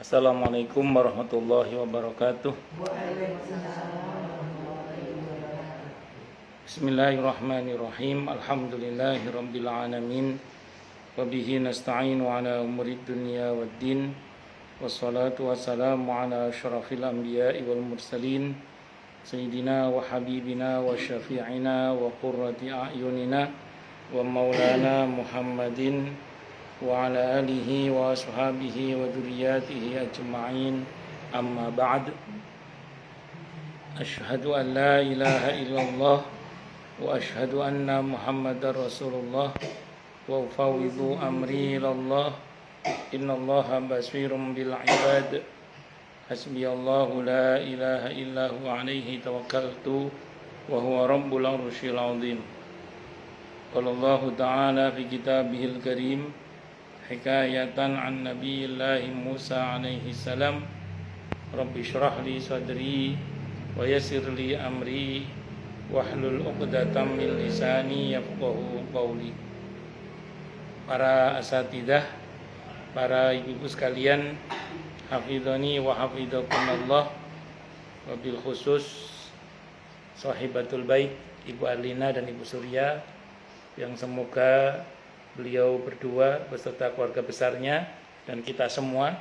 Assalamualaikum warahmatullahi wabarakatuh. Bismillahirrahmanirrahim. Alhamdulillahi rabbil alamin. Wabihi nasta'inu ala umurid dunya waddin. Wassalatu wassalamu ala asyrafil anbiya'i wal mursalin, Sayyidina wa habibina wa syafi'ina wa qurrati a'yunina wa maulana Muhammadin wa ala alihi wa ashabihi wa dzurriyyatihi ajma'in. Amma ba'd. Asyhadu an la ilaha illallah wa asyhadu anna Muhammadar Rasulullah wa ufawwidu amri ilallah. Innallaha basirun bil ibad. Hasbiyallahu la ilaha illahu alaihi tawakkaltu wa huwa rabbul arsyil azim. Qala Allah ta'ala fi kitabihil karim hikayatan an nabiyillahi Musa alaihi salam, Rabbi syrah li sadri wa yassir li amri wahlul 'uqdatam min lisani yafqahu qawli. Para asatidzah, para ibu-ibu sekalian, hafidhani wa hafidhakumullah, wabil khusus sahibatul bait Ibu Arlina dan Ibu Surya, yang semoga beliau berdua beserta keluarga besarnya dan kita semua,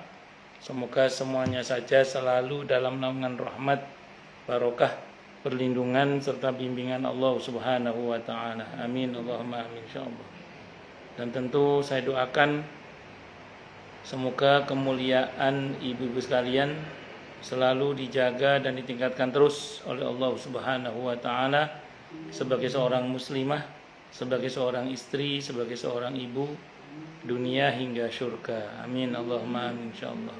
semoga semuanya saja selalu dalam naungan rahmat, barokah, perlindungan serta bimbingan Allah Subhanahu wa taala. Amin Allahumma amin insyaallah. Dan tentu saya doakan semoga kemuliaan ibu-ibu sekalian selalu dijaga dan ditingkatkan terus oleh Allah Subhanahu wa taala sebagai seorang muslimah, sebagai seorang istri, sebagai seorang ibu, dunia hingga syurga. Amin Allahumma amin insyaallah.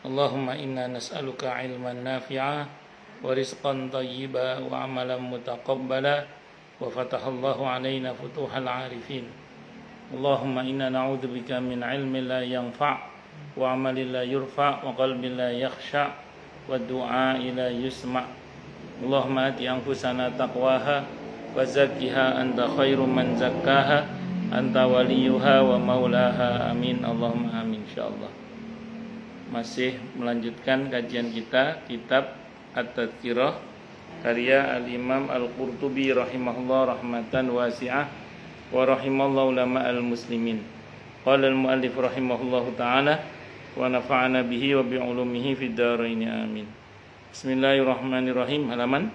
Allahumma inna nas'aluka ilman nafi'a wa rizqan thayyiba wa amalan mutaqabbala wa fatahallahu alaina futuhal arifin. Allahumma inna na'udzubika min ilmin la yanfa' wa amalin la yurfa' wa qalbin la yakhsha' wa du'a la yusma'. Allahumma ati anfusana taqwaha wa zakkiha anta khairu man zakkaha anta waliyuha wa maulaha. Amin Allahumma amin insyaallah. Masih melanjutkan kajian kita kitab At-Tadhkirah karya Al-Imam Al-Qurtubi rahimahullah rahmatan wasi'ah wa rahimallahu ulama al-muslimin. Qala al-muallif rahimahullahu ta'ala wa nafa'ana bihi wa bi'ulumihi fid dharain amin. Bismillahirrahmanirrahim. Halaman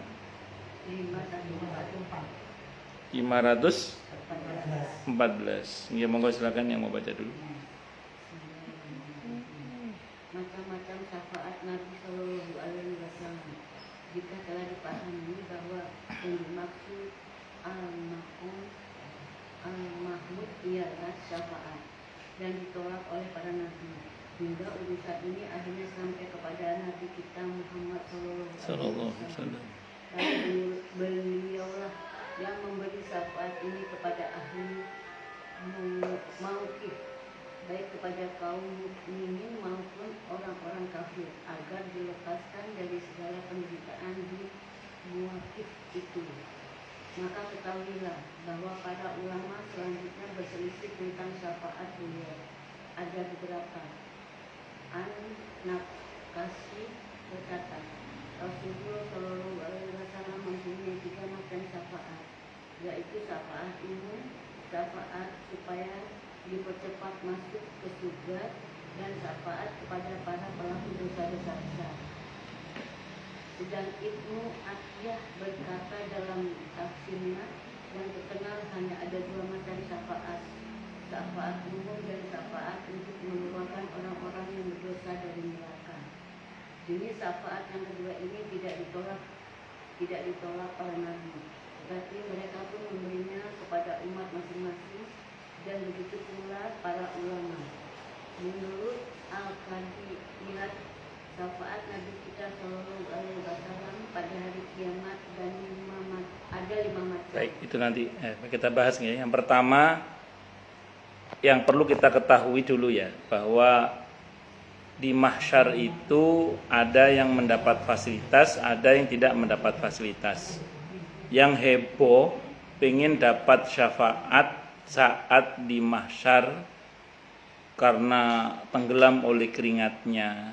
514. Ya, monggo silakan yang mau baca dulu. Macam-macam syafaat Nabi Sallallahu Alaihi Wasallam. Jika telah dipahami bahwa yang dimaksud al-mahmud ialah syafaat dan ditolak oleh para nabi, hingga urusan ini akhirnya sampai kepada Nabi kita Muhammad Sallallahu Alaihi Wasallam. Lalu beliaulah yang memberi syafaat ini kepada ahli mauqif, baik kepada kaum mukminin maupun orang-orang kafir, agar dilepaskan dari segala penderitaan di mauqif itu. Maka ketahuilah bahwa para ulama selanjutnya berselisih tentang syafaat beliau. Ada beberapa. An-Naqashi berkata, Rasulullah Shallallahu Alaihi Wasallam mempunyai 3 macam syafaat, yaitu syafaat umum, syafaat supaya dipercepat masuk ke surga, dan syafaat kepada para pelaku dosa-dosa besar. Sedang Ibnu Atiyah berkata dalam tafsirnya, yang terkenal hanya ada 2 macam syafaat, syafaat umum dan syafaat untuk mengeluarkan orang-orang yang berdosa dari neraka. Jenis syafaat yang kedua ini tidak ditolak para nabi, tetapi mereka pun memberinya kepada umat masing-masing, dan begitu pula para ulama. Menurut Al-Qadiyat, syafaat Nabi kita Sallallahu Alaihi Wasallam pada hari kiamat dan ada 5 macam. Baik, itu nanti kita bahas ya. Yang pertama yang perlu kita ketahui dulu ya, bahwa di mahsyar itu ada yang mendapat fasilitas, ada yang tidak mendapat fasilitas. Yang heboh pengen dapat syafaat saat di mahsyar karena tenggelam oleh keringatnya,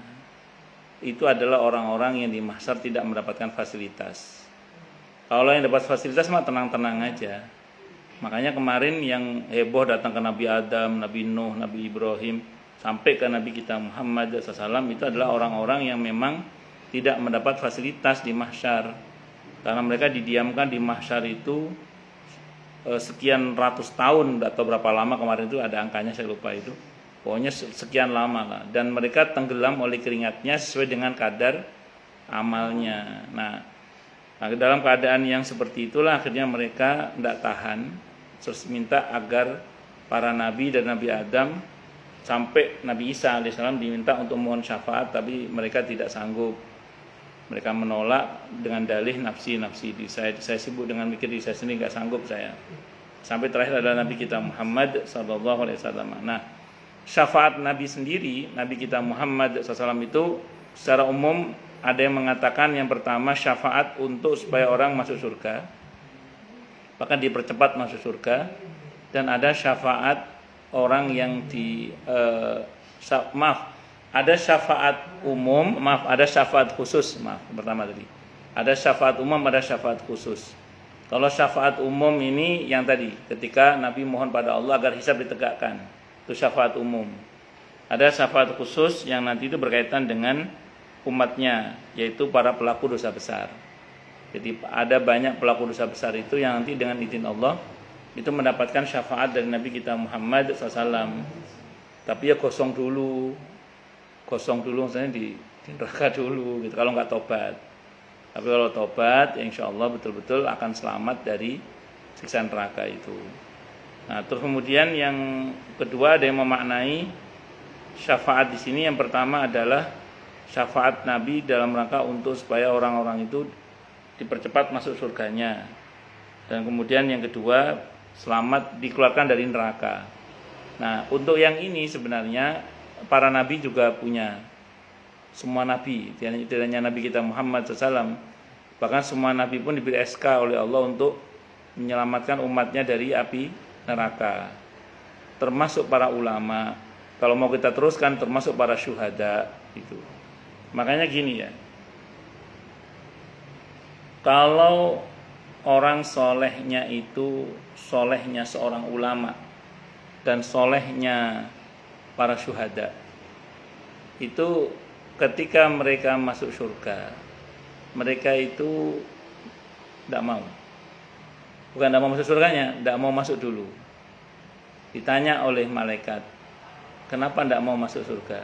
itu adalah orang-orang yang di mahsyar tidak mendapatkan fasilitas. Kalau yang dapat fasilitas mah tenang-tenang aja. Makanya kemarin yang heboh datang ke Nabi Adam, Nabi Nuh, Nabi Ibrahim, sampai ke Nabi kita Muhammad SAW, itu adalah orang-orang yang memang tidak mendapat fasilitas di mahsyar. Karena mereka didiamkan di mahsyar itu sekian ratus tahun atau berapa lama kemarin itu, ada angkanya saya lupa itu. Pokoknya sekian lama lah. Dan mereka tenggelam oleh keringatnya sesuai dengan kadar amalnya. Nah, dalam keadaan yang seperti itulah akhirnya mereka tidak tahan, terus minta agar para nabi dan Nabi Adam sampai Nabi Isa alaihissalam diminta untuk mohon syafaat, tapi mereka tidak sanggup. Mereka menolak dengan dalih nafsi saya sibuk dengan mikir diri saya sendiri, nggak sanggup saya. Sampai terakhir adalah Nabi kita Muhammad SAW. Nah, syafaat Nabi sendiri, Nabi kita Muhammad SAW itu secara umum ada yang mengatakan yang pertama syafaat untuk supaya orang masuk surga, bahkan dipercepat masuk surga. Dan ada syafaat orang yang ada syafaat umum, ada syafaat khusus. Pertama tadi ada syafaat umum, ada syafaat khusus. Kalau syafaat umum ini yang tadi ketika Nabi mohon pada Allah agar hisab ditegakkan, itu syafaat umum. Ada syafaat khusus yang nanti itu berkaitan dengan umatnya, yaitu para pelaku dosa besar. Jadi ada banyak pelaku dosa besar itu yang nanti dengan izin Allah itu mendapatkan syafaat dari Nabi kita Muhammad SAW. Tapi ya kosong dulu misalnya di neraka dulu gitu, kalau nggak tobat. Tapi kalau tobat, ya insya Allah betul-betul akan selamat dari siksa neraka itu. Nah, terus kemudian yang kedua ada yang memaknai syafaat di sini. Yang pertama adalah syafaat Nabi dalam rangka untuk supaya orang-orang itu dipercepat masuk surganya. Dan kemudian yang kedua, selamat dikeluarkan dari neraka. Nah, untuk yang ini sebenarnya para nabi juga punya. Semua nabi, tidak hanya Nabi kita Muhammad SAW, bahkan semua nabi pun diberi SK oleh Allah untuk menyelamatkan umatnya dari api neraka. Termasuk para ulama. Kalau mau kita teruskan, termasuk para syuhada itu. Makanya gini ya, kalau orang solehnya itu solehnya seorang ulama dan solehnya para syuhada, itu ketika mereka masuk surga, mereka itu tidak mau. Bukan tidak mau masuk surganya, tidak mau masuk dulu. Ditanya oleh malaikat, kenapa tidak mau masuk surga?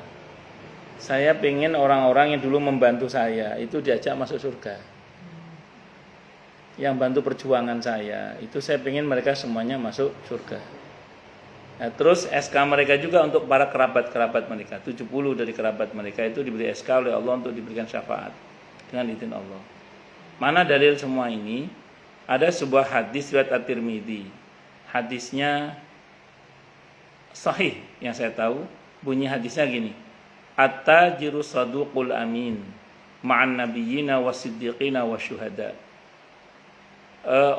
Saya pengen orang-orang yang dulu membantu saya itu diajak masuk surga. Yang bantu perjuangan saya, itu saya pengen mereka semuanya masuk surga. Nah, terus SK mereka juga untuk para kerabat-kerabat mereka, 70 dari kerabat mereka itu diberi SK oleh Allah untuk diberikan syafaat dengan izin Allah. Mana dalil semua ini? Ada sebuah hadis riwayat At-Tirmidzi. Hadisnya sahih yang saya tahu. Bunyi hadisnya gini: At-tajiru saduqul amin ma'an nabiyyina wasiddiqina wasyuhada.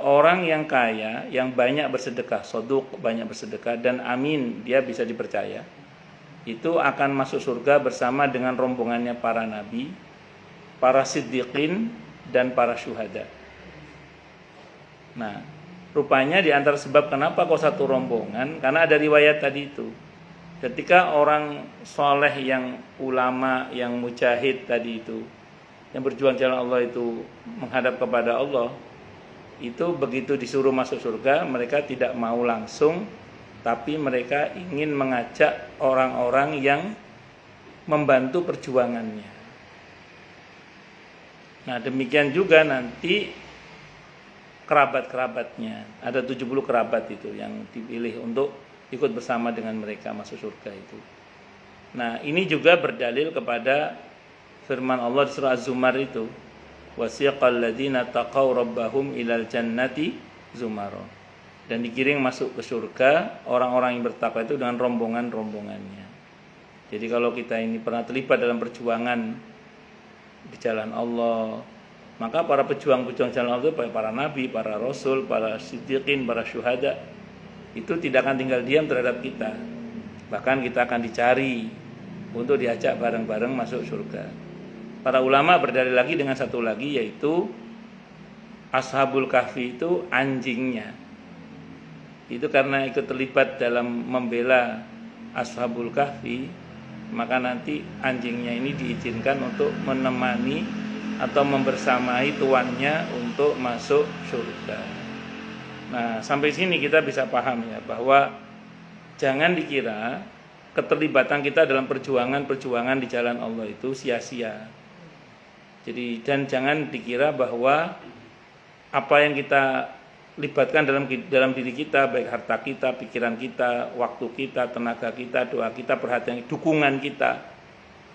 Orang yang kaya, yang banyak bersedekah, saduq, banyak bersedekah, dan amin, dia bisa dipercaya, itu akan masuk surga bersama dengan rombongannya para nabi, para siddiqin, dan para syuhada. Nah, rupanya di antara sebab kenapa kok satu rombongan, karena ada riwayat tadi itu. Ketika orang soleh yang ulama, yang mujahid tadi itu, yang berjuang jalan Allah itu menghadap kepada Allah, itu begitu disuruh masuk surga, mereka tidak mau langsung, tapi mereka ingin mengajak orang-orang yang membantu perjuangannya. Nah, demikian juga nanti kerabat-kerabatnya, ada 70 kerabat itu yang dipilih untuk ikut bersama dengan mereka masuk surga itu. Nah, ini juga berdalil kepada firman Allah di surah Az-Zumar itu, wasiqal ladzina taqaw rabbahum ilal jannati zumara. Dan digiring masuk ke surga orang-orang yang bertakwa itu dengan rombongan-rombongannya. Jadi kalau kita ini pernah terlibat dalam perjuangan di jalan Allah, maka para pejuang-pejuang jalan Allah itu para nabi, para rasul, para siddiqin, para syuhada, itu tidak akan tinggal diam terhadap kita. Bahkan kita akan dicari untuk diajak bareng-bareng masuk surga. Para ulama berdalil lagi dengan satu lagi, yaitu Ashabul Kahfi itu anjingnya. Itu karena ikut terlibat dalam membela Ashabul Kahfi, maka nanti anjingnya ini diizinkan untuk menemani atau membersamai tuannya untuk masuk surga. Nah, sampai sini kita bisa paham ya, bahwa jangan dikira keterlibatan kita dalam perjuangan di jalan Allah itu sia-sia. Jadi, dan jangan dikira bahwa apa yang kita libatkan dalam diri kita, baik harta kita, pikiran kita, waktu kita, tenaga kita, doa kita, perhatian, dukungan kita,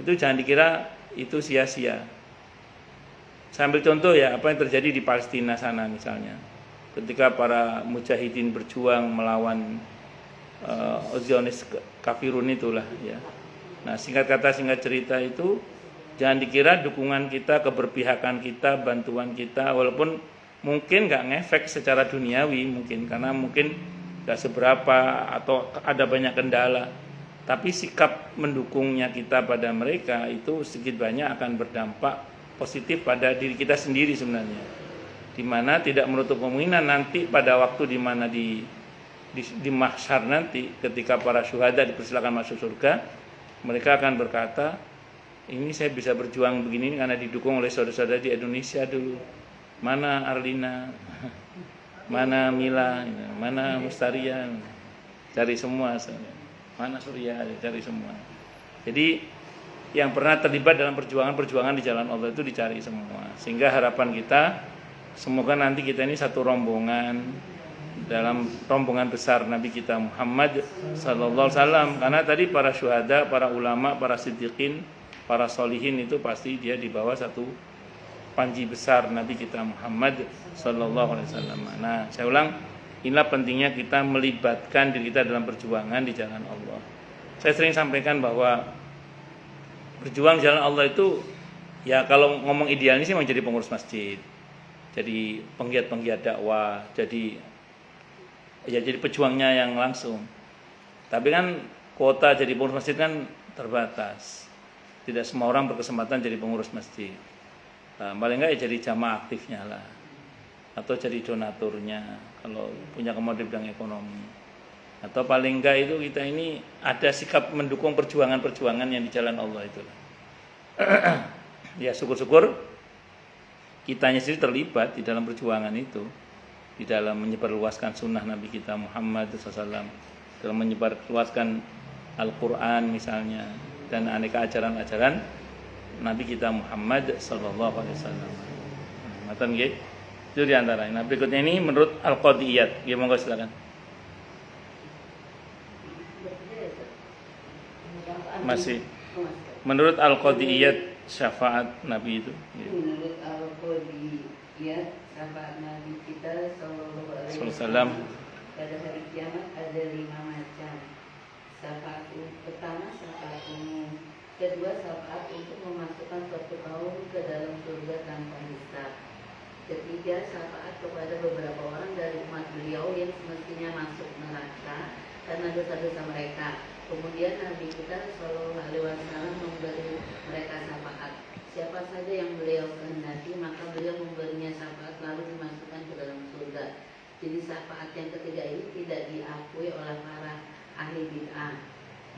itu jangan dikira itu sia-sia. Saya ambil contoh ya, apa yang terjadi di Palestina sana misalnya, ketika para mujahidin berjuang melawan Zionis kafirun itulah ya. Nah, singkat kata singkat cerita itu, jangan dikira dukungan kita, keberpihakan kita, bantuan kita, walaupun mungkin nggak ngefek secara duniawi, mungkin karena mungkin nggak seberapa atau ada banyak kendala, tapi sikap mendukungnya kita pada mereka itu sedikit banyak akan berdampak positif pada diri kita sendiri sebenarnya, dimana tidak menutup kemungkinan nanti pada waktu dimana di mahsyar nanti, ketika para syuhada dipersilakan masuk surga, mereka akan berkata, ini saya bisa berjuang begini karena didukung oleh saudara-saudara di Indonesia dulu. Mana Arlina, mana Mila, mana Mustaria, cari semua. Mana Surya, cari semua. Jadi yang pernah terlibat dalam perjuangan di jalan Allah itu dicari semua. Sehingga harapan kita, semoga nanti kita ini satu rombongan, dalam rombongan besar Nabi kita Muhammad sallallahu alaihi wasallam. Karena tadi para syuhada, para ulama, para siddiqin, para solihin itu pasti dia di bawah satu panji besar Nabi kita Muhammad sallallahu alaihi wasallam. Nah, saya ulang, inilah pentingnya kita melibatkan diri kita dalam perjuangan di jalan Allah. Saya sering sampaikan bahwa berjuang di jalan Allah itu, ya kalau ngomong idealnya sih menjadi pengurus masjid, jadi penggiat-penggiat dakwah, jadi pejuangnya yang langsung. Tapi kan kuota jadi pengurus masjid kan terbatas. Tidak semua orang berkesempatan jadi pengurus masjid. Nah, paling enggak ya jadi jamaah aktifnya lah, atau jadi donaturnya kalau punya kemampuan di bidang ekonomi, atau paling enggak itu kita ini ada sikap mendukung perjuangan yang di jalan Allah itu. Ya syukur-syukur kitanya sendiri terlibat di dalam perjuangan itu, di dalam menyebarluaskan sunnah Nabi kita Muhammad SAW, dalam menyebarluaskan Al-Quran misalnya, dan aneka ajaran-ajaran Nabi kita Muhammad sallallahu alaihi wasallam. Matan nggih. Itu di antara. Nah, berikutnya ini menurut Al-Qadiyat. Nggih, monggo silakan. Masih. Menurut Al-Qadiyat syafaat Nabi itu. Menurut Al-Qadiyat syafaat Nabi kita sallallahu alaihi wasallam pada hari kiamat ada 5 macam. Syafaat pertama syafaat umum, kedua syafaat untuk memasukkan suatu kaum ke dalam surga tanpa hisab, ketiga syafaat kepada beberapa orang dari umat beliau yang semestinya masuk neraka karena dosa-dosa mereka. Kemudian Nabi kita Shallallahu Alaihi Wasallam memberi mereka syafaat. Siapa saja yang beliau kehendaki maka beliau memberinya syafaat lalu dimasukkan ke dalam surga. Jadi syafaat yang ketiga ini tidak diakui oleh para ahli bid'ah,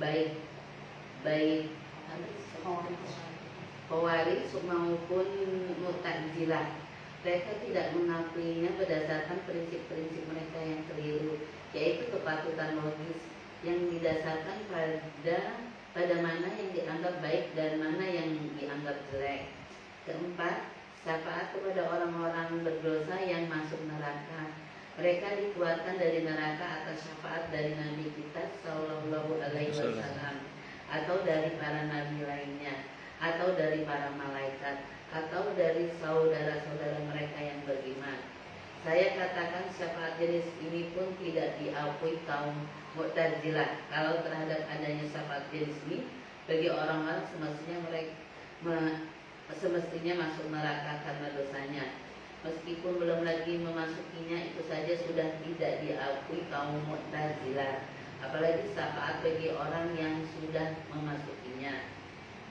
baik Khawarij maupun Mu'tazilah. Mereka tidak mengakuinya berdasarkan prinsip-prinsip mereka yang keliru, yaitu kepatutan logis yang didasarkan pada mana yang dianggap baik dan mana yang dianggap jelek. Keempat, syafaat kepada orang-orang berdosa yang masuk neraka. Mereka dikeluarkan dari neraka atas syafaat dari Nabi kita Sallallahu Alaihi Wasallam, atau dari para nabi lainnya, atau dari para malaikat, atau dari saudara-saudara mereka yang beriman. Saya katakan syafaat jenis ini pun tidak diakui kaum Mu'tazilah. Kalau terhadap adanya syafaat jenis ini bagi orang-orang semestinya masuk neraka karena dosanya, meskipun belum lagi memasukinya, itu saja sudah tidak diakui kaum Mu'tazilah. apalagi syafaat bagi orang yang sudah memasukinya.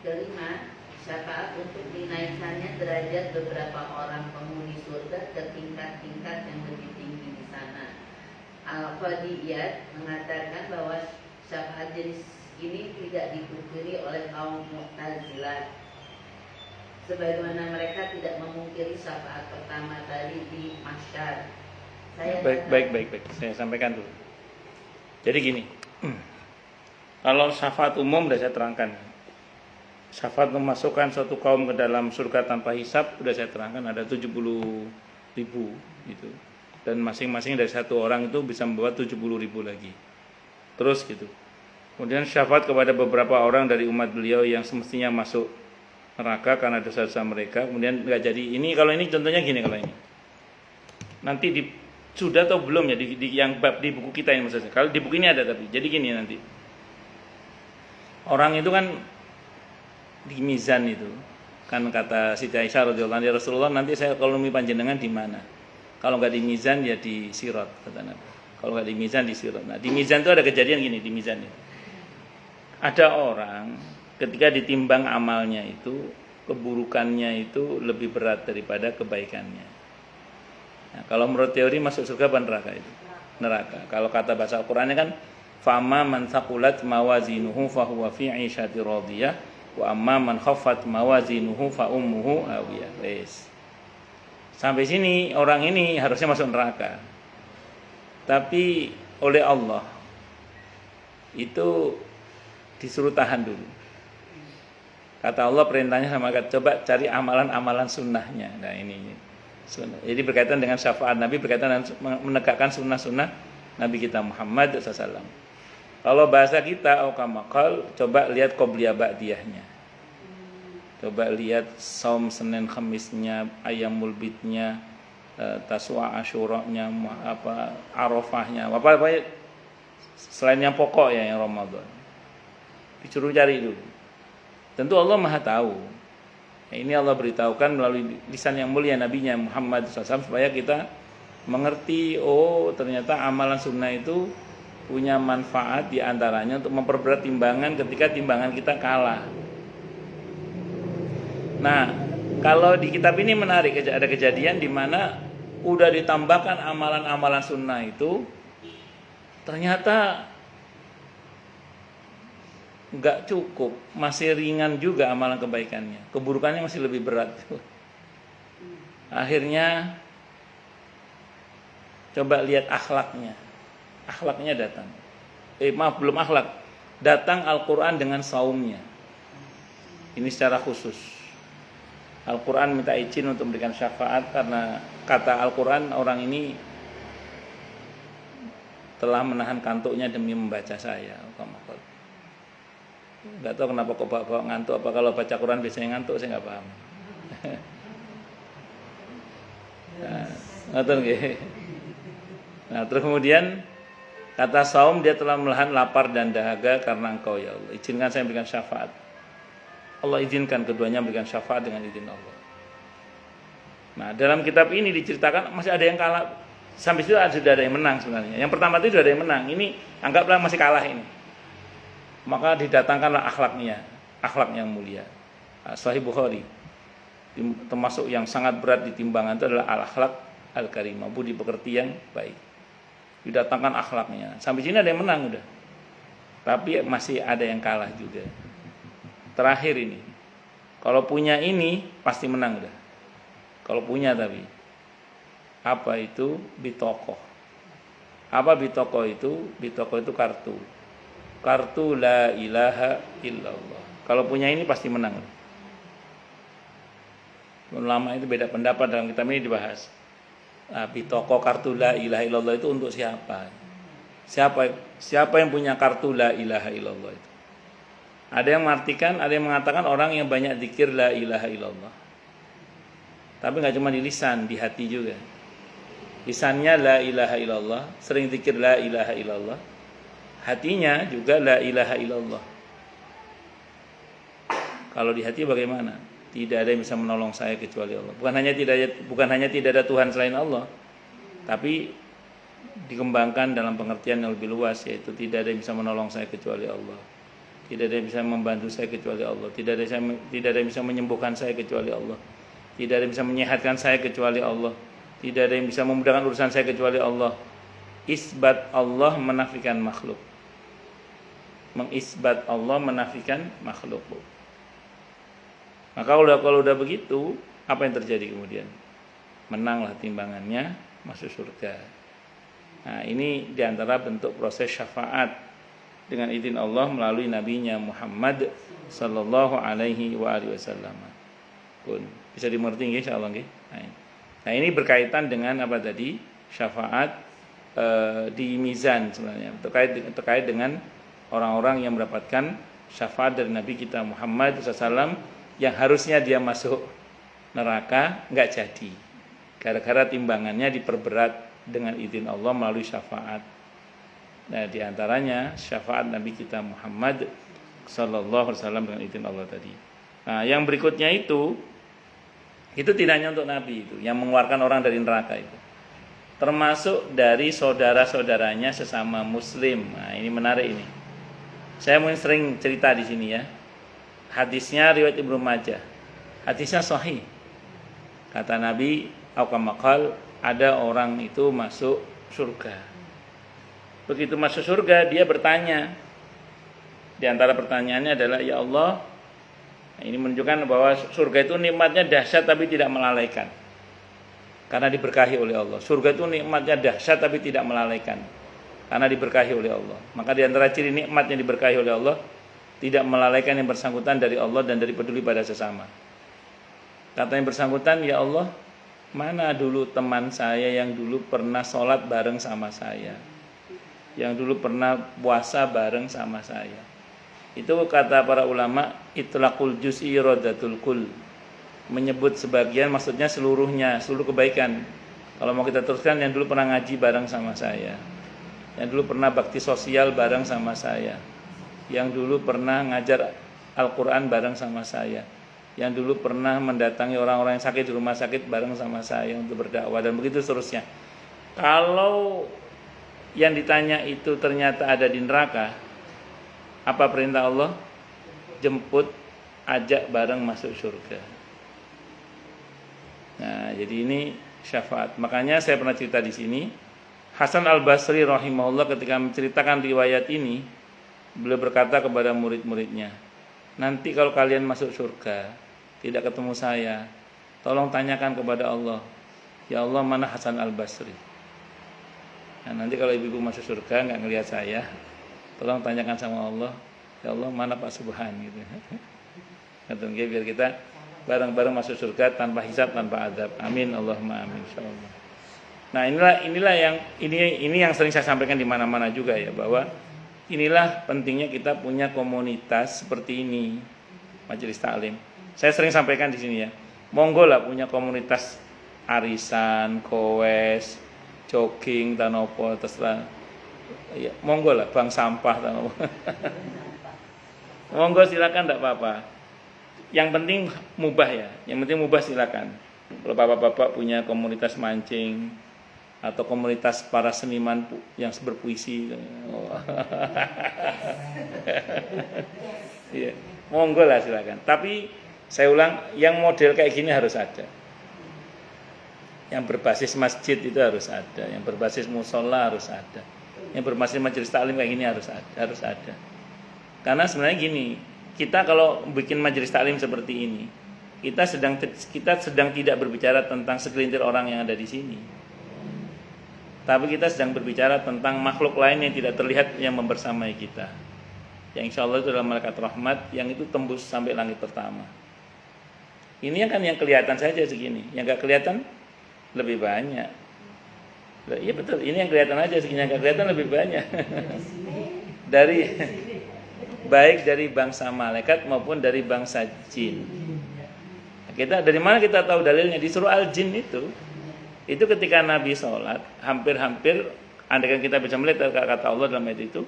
Kelima, syafaat untuk dinaikkannya derajat beberapa orang penghuni surga ke tingkat-tingkat yang lebih tinggi di sana. Al-Qadiyat mengatakan bahwa syafaat jenis ini tidak dipungkiri oleh kaum Mu'tazilah, sebagaimana mereka tidak memungkiri syafaat pertama tadi di mahsyar. Baik. Saya sampaikan dulu. Jadi gini, kalau syafaat umum sudah saya terangkan. Syafaat memasukkan suatu kaum ke dalam surga tanpa hisab sudah saya terangkan, ada 70.000 gitu. Dan masing-masing dari satu orang itu bisa membawa 70.000 lagi. Terus gitu. Kemudian syafaat kepada beberapa orang dari umat beliau yang semestinya masuk neraka karena dosa-dosa mereka, kemudian nggak jadi. Ini kalau ini contohnya gini, kalau ini nanti sudah atau belum ya di yang bab di buku kita ini maksudnya. Kalau di buku ini ada, tapi jadi gini nanti. Orang itu kan di mizan itu. Kan kata Siti Aisyah radhiyallahu anha, Rasulullah nanti saya kalau numi panjenengan di mana? Kalau nggak di mizan ya di sirat, kata Nabi. Kalau nggak di mizan di sirat. Nah, di mizan itu ada kejadian gini di mizan itu. Ada orang ketika ditimbang amalnya itu, keburukannya itu lebih berat daripada kebaikannya. Nah, kalau menurut teori masuk surga apa neraka itu? Neraka. Kalau kata bahasa Al-Qur'annya kan fama man thaqulat mawazinuhu fahuwa fi 'ishati radiyah wa amma man khaffat mawazinuhu fa ummuhu hawiyah. Wes. Sampai sini orang ini harusnya masuk neraka. Tapi oleh Allah itu disuruh tahan dulu. Kata Allah perintahnya sama coba cari amalan-amalan sunnahnya. Nah ini sunnah. Jadi berkaitan dengan syafaat Nabi, berkaitan dengan menegakkan sunnah-sunnah Nabi kita Muhammad SAW. Kalau bahasa kita aukamakal, coba lihat qobliyah ba'diyahnya. Coba lihat saum Senin Khamisnya, ayamul bidnya, taswa asyuranya, arafahnya, apa selain yang pokok ya yang Ramadan. Disuruh cari dulu. Tentu Allah Maha tahu. Ini Allah beritahukan melalui lisan yang mulia Nabinya Muhammad SAW supaya kita mengerti, oh ternyata amalan sunnah itu punya manfaat diantaranya untuk memperberat timbangan ketika timbangan kita kalah. Nah, kalau di kitab ini menarik, ada kejadian di mana udah ditambahkan amalan-amalan sunnah itu ternyata nggak cukup, masih ringan juga amalan kebaikannya, keburukannya masih lebih berat. Akhirnya coba lihat akhlaknya datang. Belum akhlak, datang Al-Quran dengan saumnya. Ini secara khusus. Al-Quran minta izin untuk memberikan syafaat karena kata Al-Quran orang ini telah menahan kantuknya demi membaca saya. Nggak tahu kenapa kok bawa ngantuk, apa kalau baca Quran biasanya ngantuk, saya nggak paham. Nah, terus kemudian kata saum, dia telah menahan lapar dan dahaga karena Engkau ya Allah. Izinkan saya memberikan syafaat. Allah izinkan keduanya memberikan syafaat dengan izin Allah. Nah, dalam kitab ini diceritakan masih ada yang kalah. Sampai situ sudah ada yang menang sebenarnya. Yang pertama itu sudah ada yang menang. Ini anggaplah masih kalah ini. Maka didatangkanlah akhlak yang mulia. Sahih Bukhari, termasuk yang sangat berat di timbangan itu adalah al-akhlak al-karimah, budi pekerti yang baik. Didatangkan akhlaknya. Sampai sini ada yang menang udah. Tapi masih ada yang kalah juga. Terakhir ini, kalau punya ini pasti menang udah. Kalau punya tapi apa itu bitokoh? Apa bitokoh itu? Bitokoh itu kartu la ilaha illallah. Kalau punya ini pasti menang. Ulama itu beda pendapat dalam kitab ini dibahas. Bitoko kartu la ilaha illallah itu untuk siapa? Siapa yang punya kartu la ilaha illallah itu? Ada yang mengartikan, ada yang mengatakan orang yang banyak zikir la ilaha illallah. Tapi nggak cuma di lisan, di hati juga. Lisannya la ilaha illallah, sering zikir la ilaha illallah. Hatinya juga la ilaha illallah. Kalau di hati bagaimana? Tidak ada yang bisa menolong saya kecuali Allah. Bukan hanya tidak ada Tuhan selain Allah, tapi dikembangkan dalam pengertian yang lebih luas, yaitu tidak ada yang bisa menolong saya kecuali Allah, tidak ada yang bisa membantu saya kecuali Allah, tidak ada yang bisa menyembuhkan saya kecuali Allah, tidak ada yang bisa menyehatkan saya kecuali Allah, tidak ada yang bisa memudahkan urusan saya kecuali Allah. Isbat Allah menafikan makhluk, mengisbat Allah menafikan makhluk. Maka kalau udah begitu, apa yang terjadi kemudian? Menanglah timbangannya, masuk surga. Nah, ini diantara bentuk proses syafaat dengan izin Allah melalui nabinya Muhammad sallallahu alaihi wasallam. Pun bisa dimengerti nggih insyaallah nggih. Nah, ini berkaitan dengan apa tadi? Syafaat di mizan sebenarnya. Terkait dengan orang-orang yang mendapatkan syafaat dari Nabi kita Muhammad SAW yang harusnya dia masuk neraka nggak jadi. Gara-gara timbangannya diperberat dengan izin Allah melalui syafaat. Nah, diantaranya syafaat Nabi kita Muhammad sallallahu alaihi wasallam dengan izin Allah tadi. Nah, yang berikutnya itu tidak hanya untuk Nabi itu yang mengeluarkan orang dari neraka itu, termasuk dari saudara-saudaranya sesama Muslim. Nah, ini menarik ini. Saya mungkin sering cerita di sini ya. Hadisnya riwayat Ibnu Majah. Hadisnya sahih. Kata Nabi, "Auqamaqal, ada orang itu masuk surga." Begitu masuk surga, dia bertanya. Di antara pertanyaannya adalah, "Ya Allah," ini menunjukkan bahwa surga itu nikmatnya dahsyat tapi tidak melalaikan. Karena diberkahi oleh Allah. Surga itu nikmatnya dahsyat tapi tidak melalaikan. Karena diberkahi oleh Allah. Maka di antara ciri nikmat yang diberkahi oleh Allah, tidak melalaikan yang bersangkutan dari Allah dan dari peduli pada sesama. Kata yang bersangkutan, "Ya Allah, mana dulu teman saya yang dulu pernah sholat bareng sama saya, yang dulu pernah puasa bareng sama saya." Itu kata para ulama, itlaqul juz'i radatul kull. Menyebut sebagian maksudnya seluruhnya, seluruh kebaikan. Kalau mau kita teruskan, yang dulu pernah ngaji bareng sama saya, yang dulu pernah bakti sosial bareng sama saya, yang dulu pernah ngajar Al-Quran bareng sama saya, yang dulu pernah mendatangi orang-orang yang sakit di rumah sakit bareng sama saya untuk berdakwah, dan begitu seterusnya. Kalau yang ditanya itu ternyata ada di neraka, apa perintah Allah? Jemput, ajak bareng masuk surga. Nah, jadi ini syafaat. Makanya saya pernah cerita di sini, Hasan Al-Basri rahimahullah ketika menceritakan riwayat ini, beliau berkata kepada murid-muridnya, "Nanti kalau kalian masuk surga, tidak ketemu saya, tolong tanyakan kepada Allah, ya Allah, mana Hasan Al-Basri?" Nah, nanti kalau ibu-ibu masuk surga nggak ngelihat saya, tolong tanyakan sama Allah, ya Allah, mana Pak Subhan gitu. Biar kita bareng-bareng masuk surga tanpa hisab, tanpa azab. Amin, Allahumma amin, insyaallah. Nah, ini yang sering saya sampaikan di mana-mana juga ya, bahwa inilah pentingnya kita punya komunitas seperti ini, majelis taklim. Saya sering sampaikan di sini ya. Monggo lah punya komunitas arisan, kowes, jogging, tanopo, terserah. Ya, monggo lah, bank sampah, tanopo. Monggo silakan, enggak apa-apa. Yang penting mubah ya, yang penting mubah silakan. Kalau bapak-bapak punya komunitas mancing atau komunitas para seniman yang berpuisi, ya, monggo lah silakan. Tapi saya ulang, yang model kayak gini harus ada. Yang berbasis masjid itu harus ada, yang berbasis musola harus ada, yang berbasis majelis taklim kayak gini harus ada. Karena sebenarnya gini, kita kalau bikin majelis taklim seperti ini, kita sedang tidak berbicara tentang segelintir orang yang ada di sini, tapi kita sedang berbicara tentang makhluk lain yang tidak terlihat yang membersamai kita, yang insya Allah itu adalah malaikat rahmat yang itu tembus sampai langit pertama. Ini kan yang kelihatan saja segini, yang gak kelihatan lebih banyak. Iya betul, ini yang kelihatan aja segini, yang gak kelihatan lebih banyak. Baik dari bangsa malaikat maupun dari bangsa jin. Kita dari mana kita tahu dalilnya? Di surah Al-Jin itu ketika Nabi sholat, hampir-hampir, andaikan kita bisa melihat kata Allah dalam ayat itu,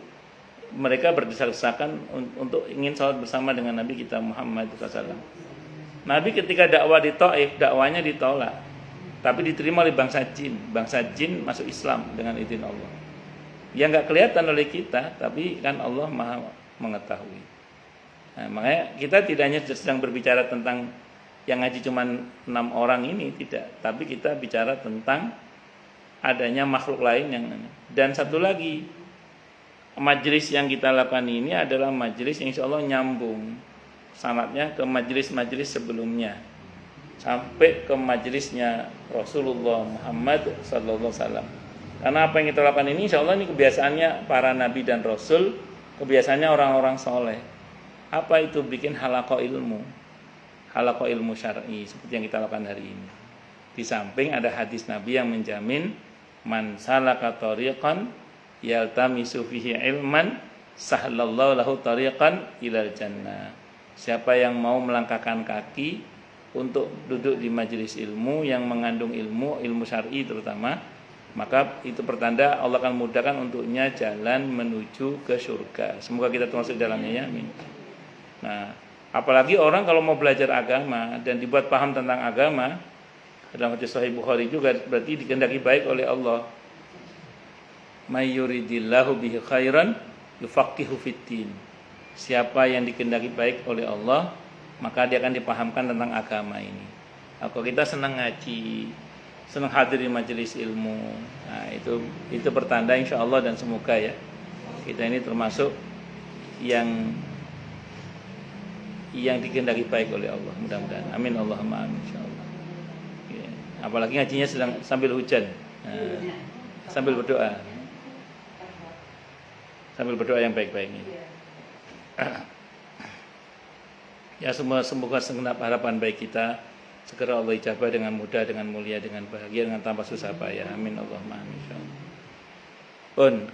mereka berdesak-desakan untuk ingin sholat bersama dengan Nabi kita Muhammad SAW. Nabi ketika dakwah di Taif, dakwanya ditolak. tapi diterima oleh bangsa jin. Bangsa jin masuk Islam dengan izin Allah. Yang nggak kelihatan oleh kita, tapi kan Allah Maha mengetahui. Nah, makanya kita tidak hanya sedang berbicara tentang yang ngaji cuma 6 orang ini, tidak. Tapi kita bicara tentang adanya makhluk lain yang. Dan satu lagi, majelis yang kita lakukan ini adalah majelis yang insya Allah nyambung sanadnya ke majelis-majelis sebelumnya, sampai ke majelisnya Rasulullah Muhammad SAW. Karena apa yang kita lakukan ini insya Allah ini kebiasaannya para nabi dan rasul, kebiasaannya orang-orang soleh. Apa itu? Bikin halaqah ilmu syar'i seperti yang kita lakukan hari ini. Di samping ada hadis Nabi yang menjamin man salaka tariqan yaltamisu fihi ilman sahlallahu lahu tariqan ilal jannah. Siapa yang mau melangkahkan kaki untuk duduk di majelis ilmu yang mengandung ilmu syar'i terutama, maka itu pertanda Allah akan mudahkan untuknya jalan menuju ke surga. Semoga kita termasuk dalamnya, ya. Amin. Nah, apalagi orang kalau mau belajar agama dan dibuat paham tentang agama, dalam hadis Sahih Bukhari juga berarti dikehendaki baik oleh Allah. May yuridillahu bihi khairan yufaqihu fiddin. Siapa yang dikehendaki baik oleh Allah, maka dia akan dipahamkan tentang agama ini. Kalau kita senang ngaji, senang hadir di majelis ilmu, nah itu pertanda insya Allah, dan semoga ya kita ini termasuk yang dikehendaki baik oleh Allah, mudah-mudahan. Amin Allahumma amin insyaallah. Ya. Apalagi ngajinya sedang sambil hujan. Nah, sambil berdoa. Sambil berdoa yang baik-baik ini. Ya, semoga segenap harapan baik kita segera Allah ijabah dengan mudah, dengan mulia, dengan bahagia, dengan tanpa susah payah. Amin Allahumma amin insyaallah.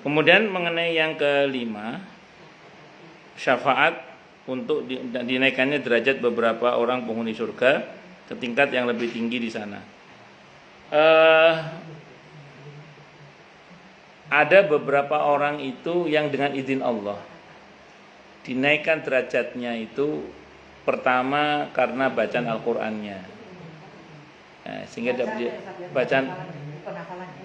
Kemudian mengenai yang kelima, syafaat untuk dinaikannya derajat beberapa orang penghuni surga ke tingkat yang lebih tinggi di sana. Ada beberapa orang itu yang dengan izin Allah dinaikkan derajatnya itu pertama karena bacaan Al-Qur'annya. Nah, sehingga bacaan,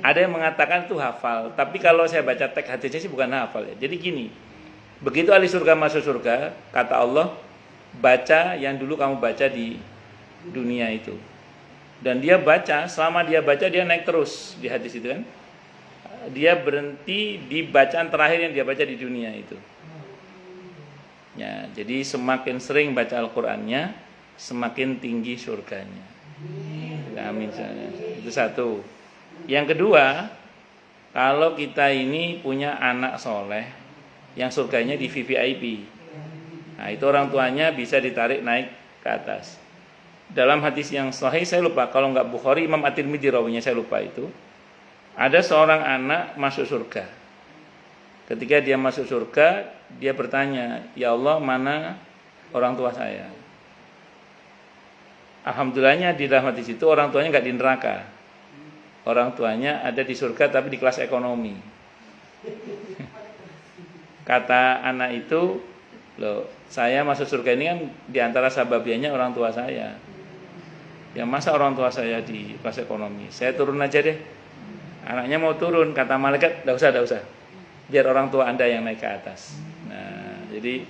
ada yang mengatakan itu hafal, tapi kalau saya baca teks hadisnya sih bukan hafal ya. Jadi gini, begitu ahli surga masuk surga, kata Allah, baca yang dulu kamu baca di dunia itu. Dan dia baca, selama dia baca dia naik terus di hadis itu kan. Dia berhenti di bacaan terakhir yang dia baca di dunia itu. Ya, jadi semakin sering baca Al-Qur'annya, semakin tinggi surganya. Amin. Itu satu. Yang kedua, kalau kita ini punya anak soleh yang surganya di VVIP, nah itu orang tuanya bisa ditarik naik ke atas. Dalam hadis yang sahih, saya lupa, kalau enggak Bukhari, Imam At-Tirmidzi rawinya, saya lupa itu. Ada seorang anak masuk surga. Ketika dia masuk surga, dia bertanya, ya Allah, mana orang tua saya? Alhamdulillahnya di dalam hadis itu orang tuanya enggak di neraka. Orang tuanya ada di surga tapi di kelas ekonomi. Kata anak itu, loh, saya masuk surga ini kan diantara sababiannya orang tua saya. Ya masa orang tua saya di kelas ekonomi, saya turun aja deh. Anaknya mau turun, kata malaikat, enggak usah. Biar orang tua Anda yang naik ke atas. Nah, jadi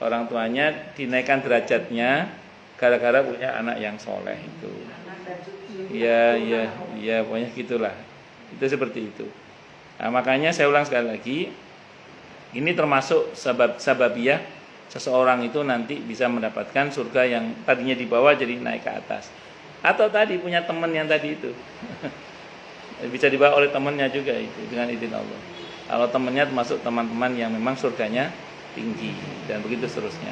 orang tuanya dinaikkan derajatnya gara-gara punya anak yang soleh itu. Ya, pokoknya gitulah. Itu seperti itu. Nah, makanya saya ulang sekali lagi, ini termasuk sababiyah seseorang itu nanti bisa mendapatkan surga yang tadinya di bawah jadi naik ke atas. Atau tadi punya teman yang tadi itu. Bisa dibawa oleh temannya juga itu dengan izin Allah. Kalau temannya termasuk teman-teman yang memang surganya tinggi dan begitu seterusnya.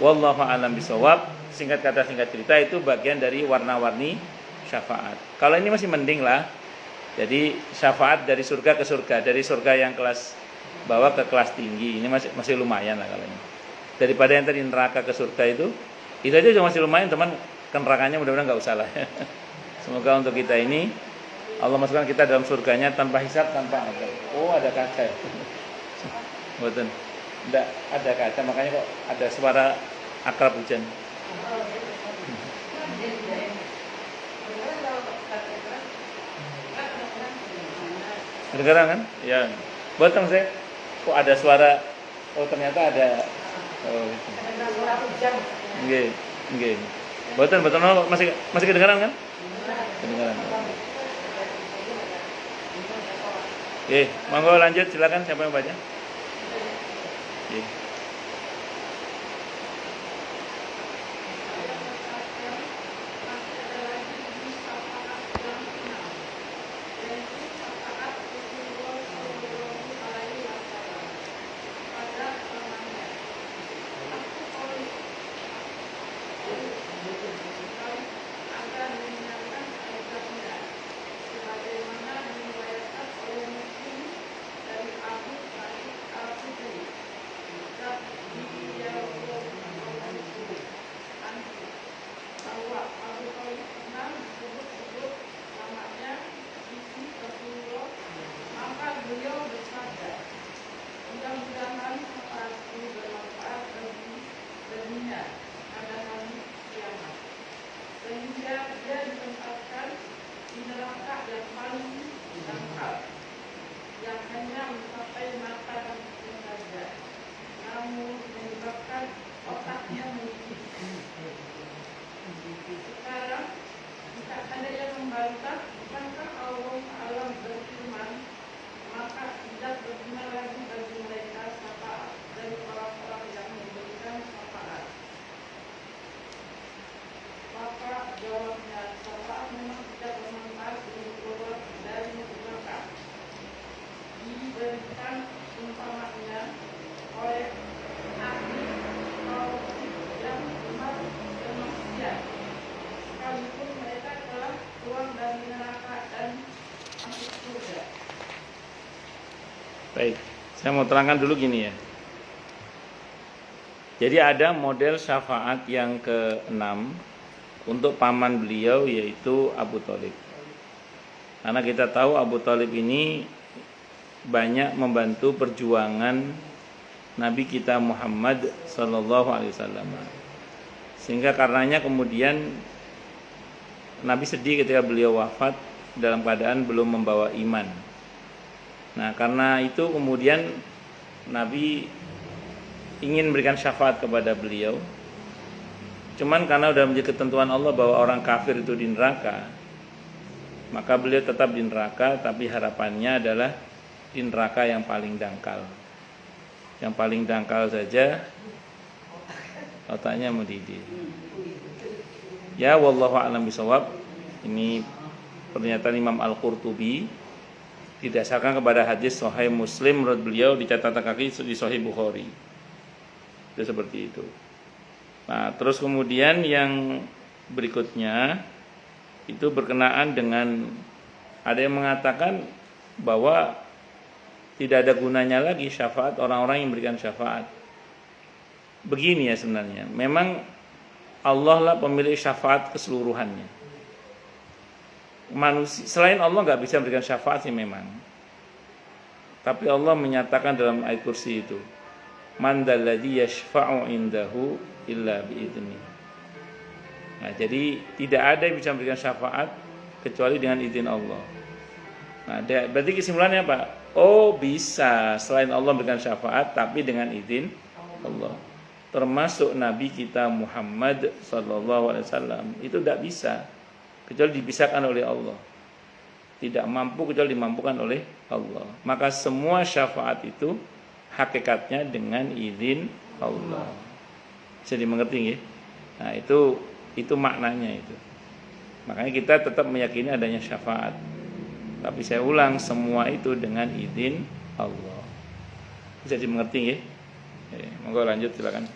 Wallahu a'lam bishawab. Singkat kata singkat cerita, itu bagian dari warna-warni syafaat. Kalau ini masih mending lah. Jadi syafaat dari surga ke surga, dari surga yang kelas bawah ke kelas tinggi. Ini masih lumayan lah kalau ini. Daripada yang tadi neraka ke surga itu aja juga masih lumayan, teman. Ke nerakanya mudah-mudahan enggak usah lah. Semoga untuk kita ini Allah masukkan kita dalam surganya tanpa hisab, tanpa azab. Oh, ada kaca. Betul. Enggak ada kaca, makanya kok ada suara akrab hujan. Kedengaran kan? Ya. Betul saya. Kok ada suara? Oh ternyata ada. Oh. Nggih, nggih. Betul masih kedengaran kan? Kedengaran. Monggo lanjut silakan siapa yang baca? Baik, saya mau terangkan dulu gini ya. Jadi ada model syafaat yang ke-6 untuk paman beliau yaitu Abu Thalib. Karena kita tahu Abu Thalib ini banyak membantu perjuangan Nabi kita Muhammad sallallahu alaihi wasallam. Sehingga karenanya kemudian Nabi sedih ketika beliau wafat dalam keadaan belum membawa iman. Nah, karena itu kemudian Nabi ingin memberikan syafaat kepada beliau. Cuman karena sudah menjadi ketentuan Allah bahwa orang kafir itu di neraka, maka beliau tetap di neraka, tapi harapannya adalah di neraka yang paling dangkal. Yang paling dangkal saja otaknya mendidih. Ya wallahu a'lam bishawab. Ini pernyataan Imam Al-Qurtubi didasarkan kepada hadis Sahih Muslim menurut beliau di catatan kaki di Sahih Bukhari. Itu seperti itu. Nah, terus kemudian yang berikutnya itu berkenaan dengan ada yang mengatakan bahwa tidak ada gunanya lagi syafaat orang-orang yang memberikan syafaat. Begini ya sebenarnya. Memang Allah lah pemilik syafaat keseluruhannya. Manusia selain Allah nggak bisa memberikan syafaat sih memang. Tapi Allah menyatakan dalam ayat kursi itu, man dalladzi yashfa'u indahu illa bi'idznih. Nah, jadi tidak ada yang bisa memberikan syafaat kecuali dengan izin Allah. Nah, berarti kesimpulannya apa? Oh, bisa selain Allah memberikan syafaat tapi dengan izin Allah. Termasuk Nabi kita Muhammad sallallahu alaihi wasallam itu tidak bisa kecuali dipisahkan oleh Allah. Tidak mampu kecuali dimampukan oleh Allah. Maka semua syafaat itu hakikatnya dengan izin Allah. Bisa dimengerti ya? Nah, itu maknanya itu. Makanya kita tetap meyakini adanya syafaat. Tapi saya ulang, semua itu dengan izin Allah. Bisa dimengerti ya? Monggo lanjut silakan.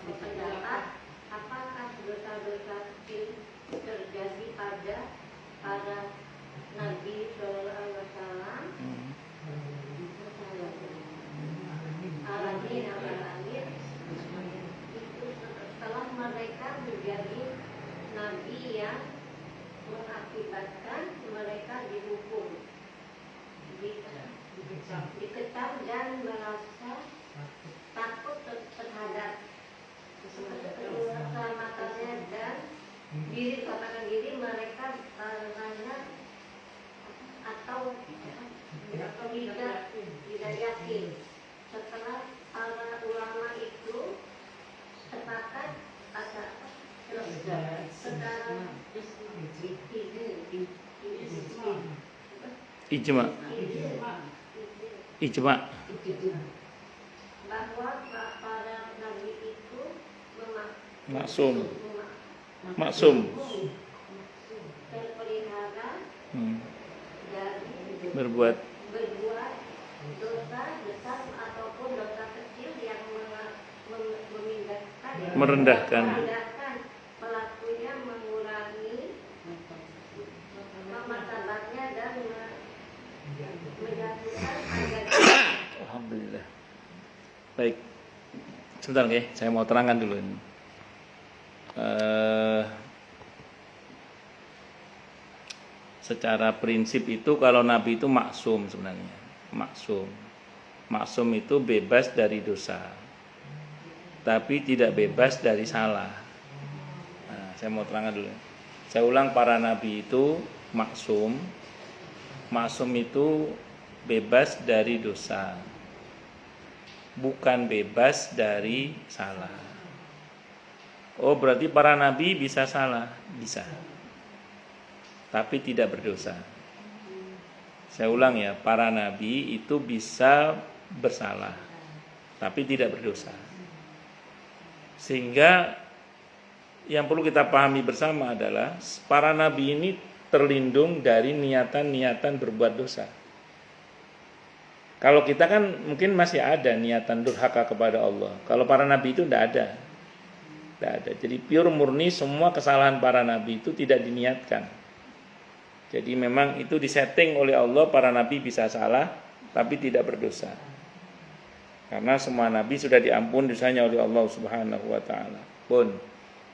Berpendapat apakah dosa-dosa kecil terjadi pada para Nabi Sallallahu Alaihi Wasallam, alamin itu setelah mereka menjadi Nabi yang mengakui mengakibatkan mereka dihukum, dikecam dan merasa takut terhadap keselamatannya dan katakan diri mereka karena atau tidak yakin. Setelah para ulama itu sepakat secara ijma bahwa para nabi itu maksum terpelihara dari berbuat dosa besar ataupun dosa kecil yang merendahkan pelakunya, mengurangi martabatnya dan menjatuhkan harga. Alhamdulillah. Baik, sebentar ya, saya mau terangkan dulu ini. Secara prinsip itu kalau Nabi itu maksum sebenarnya, maksum itu bebas dari dosa, tapi tidak bebas dari salah. Nah, saya mau terangkan dulu. Saya ulang, para Nabi itu maksum itu bebas dari dosa, bukan bebas dari salah. Oh, berarti para nabi bisa salah? Bisa, tapi tidak berdosa. Saya ulang ya, para nabi itu bisa bersalah, tapi tidak berdosa. Sehingga yang perlu kita pahami bersama adalah para nabi ini terlindung dari niatan-niatan berbuat dosa. Kalau kita kan mungkin masih ada niatan durhaka kepada Allah. Kalau para nabi itu tidak ada. Jadi pure murni semua kesalahan para nabi itu tidak diniatkan. Jadi memang itu disetting oleh Allah, para nabi bisa salah tapi tidak berdosa. Karena semua nabi sudah diampun dosanya oleh Allah Subhanahu wa taala.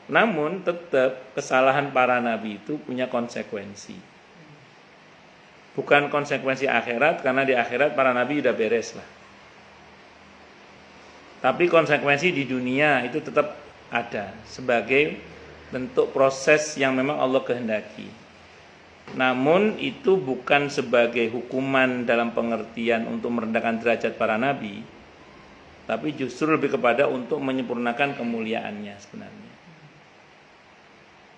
Namun tetap kesalahan para nabi itu punya konsekuensi. Bukan konsekuensi akhirat, karena di akhirat para nabi sudah beres lah. Tapi konsekuensi di dunia itu tetap ada sebagai bentuk proses yang memang Allah kehendaki. Namun itu bukan sebagai hukuman dalam pengertian untuk merendahkan derajat para nabi, tapi justru lebih kepada untuk menyempurnakan kemuliaannya sebenarnya.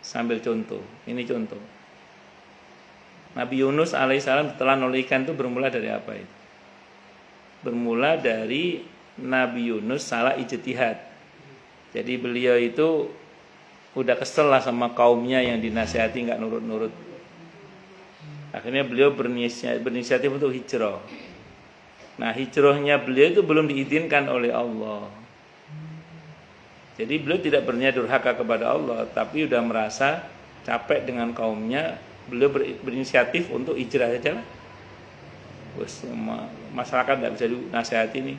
Sambil contoh, ini contoh. Nabi Yunus alaihissalam ditelan oleh ikan itu bermula dari apa itu? Bermula dari Nabi Yunus salah ijtihad. Jadi beliau itu udah kesel lah sama kaumnya yang dinasihati nggak nurut-nurut. Akhirnya beliau berinisiatif untuk hijrah. Nah, hijrahnya beliau itu belum diizinkan oleh Allah. Jadi beliau tidak berniat durhaka kepada Allah, tapi udah merasa capek dengan kaumnya, beliau berinisiatif untuk hijrah saja lah. Masyarakat tidak bisa dinasihati nih.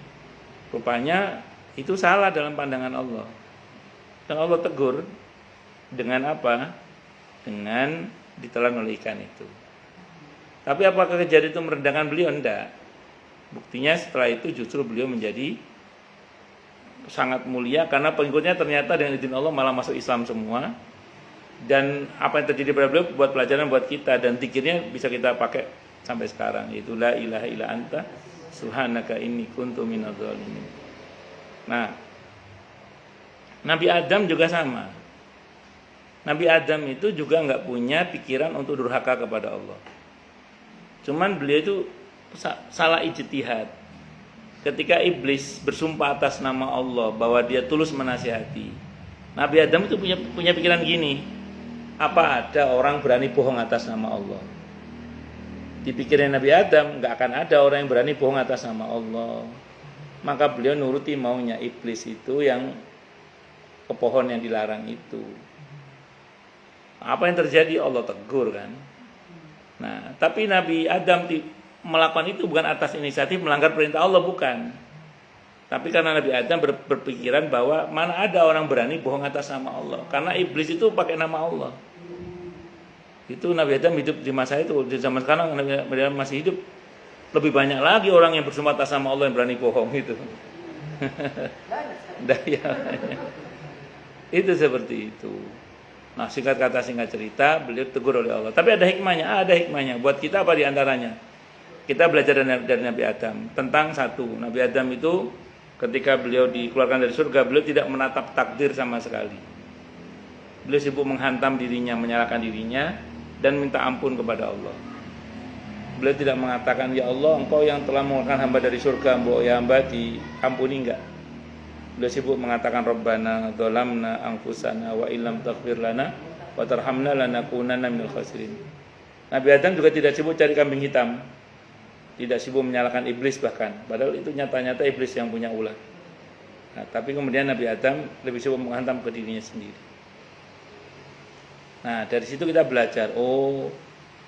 Rupanya itu salah dalam pandangan Allah. Dan Allah tegur dengan apa? Dengan ditelan oleh ikan itu. Tapi apakah kejadian itu merendahkan beliau? Enggak. Buktinya setelah itu justru beliau menjadi sangat mulia, karena pengikutnya ternyata dengan izin Allah malah masuk Islam semua. Dan apa yang terjadi pada beliau buat pelajaran buat kita, dan zikirnya bisa kita pakai sampai sekarang, yaitu la ilaha illa anta subhanaka inni kuntu minadz dzalimin. Nah, Nabi Adam juga sama. Nabi Adam itu juga enggak punya pikiran untuk durhaka kepada Allah. Cuman beliau itu salah ijtihad. Ketika iblis bersumpah atas nama Allah bahwa dia tulus menasihati, Nabi Adam itu punya pikiran gini, apa ada orang berani bohong atas nama Allah? Dipikirin Nabi Adam, enggak akan ada orang yang berani bohong atas nama Allah. Maka beliau nuruti maunya iblis itu yang ke pohon yang dilarang itu. Apa yang terjadi? Allah tegur kan. Nah, tapi Nabi Adam melakukan itu bukan atas inisiatif melanggar perintah Allah, bukan. Tapi karena Nabi Adam berpikiran bahwa mana ada orang berani bohong atas nama Allah. Karena iblis itu pakai nama Allah. Itu Nabi Adam hidup di masa itu. Di zaman sekarang Nabi Adam masih hidup, lebih banyak lagi orang yang bersumpah atas nama Allah yang berani bohong itu. Ya. Itu seperti itu. Nah, singkat kata singkat cerita, beliau tegur oleh Allah. Tapi ada hikmahnya. Buat kita apa di antaranya? Kita belajar dari Nabi Adam tentang satu. Nabi Adam itu ketika beliau dikeluarkan dari surga, beliau tidak menatap takdir sama sekali. Beliau sibuk menghantam dirinya, menyalahkan dirinya, dan minta ampun kepada Allah. Beliau tidak mengatakan, ya Allah, engkau yang telah mengeluarkan hamba dari surga, ya hamba diampuni enggak. Beliau sibuk mengatakan, Rabbana dzalamna anfusana wa illam taghfir lana wa tarhamna lanakunanna minal khasirin. Nabi Adam juga tidak sibuk cari kambing hitam, tidak sibuk menyalahkan iblis bahkan, padahal itu nyata-nyata iblis yang punya ulah. Nah, tapi kemudian Nabi Adam lebih sibuk menghantam ke dirinya sendiri. Nah, dari situ kita belajar, oh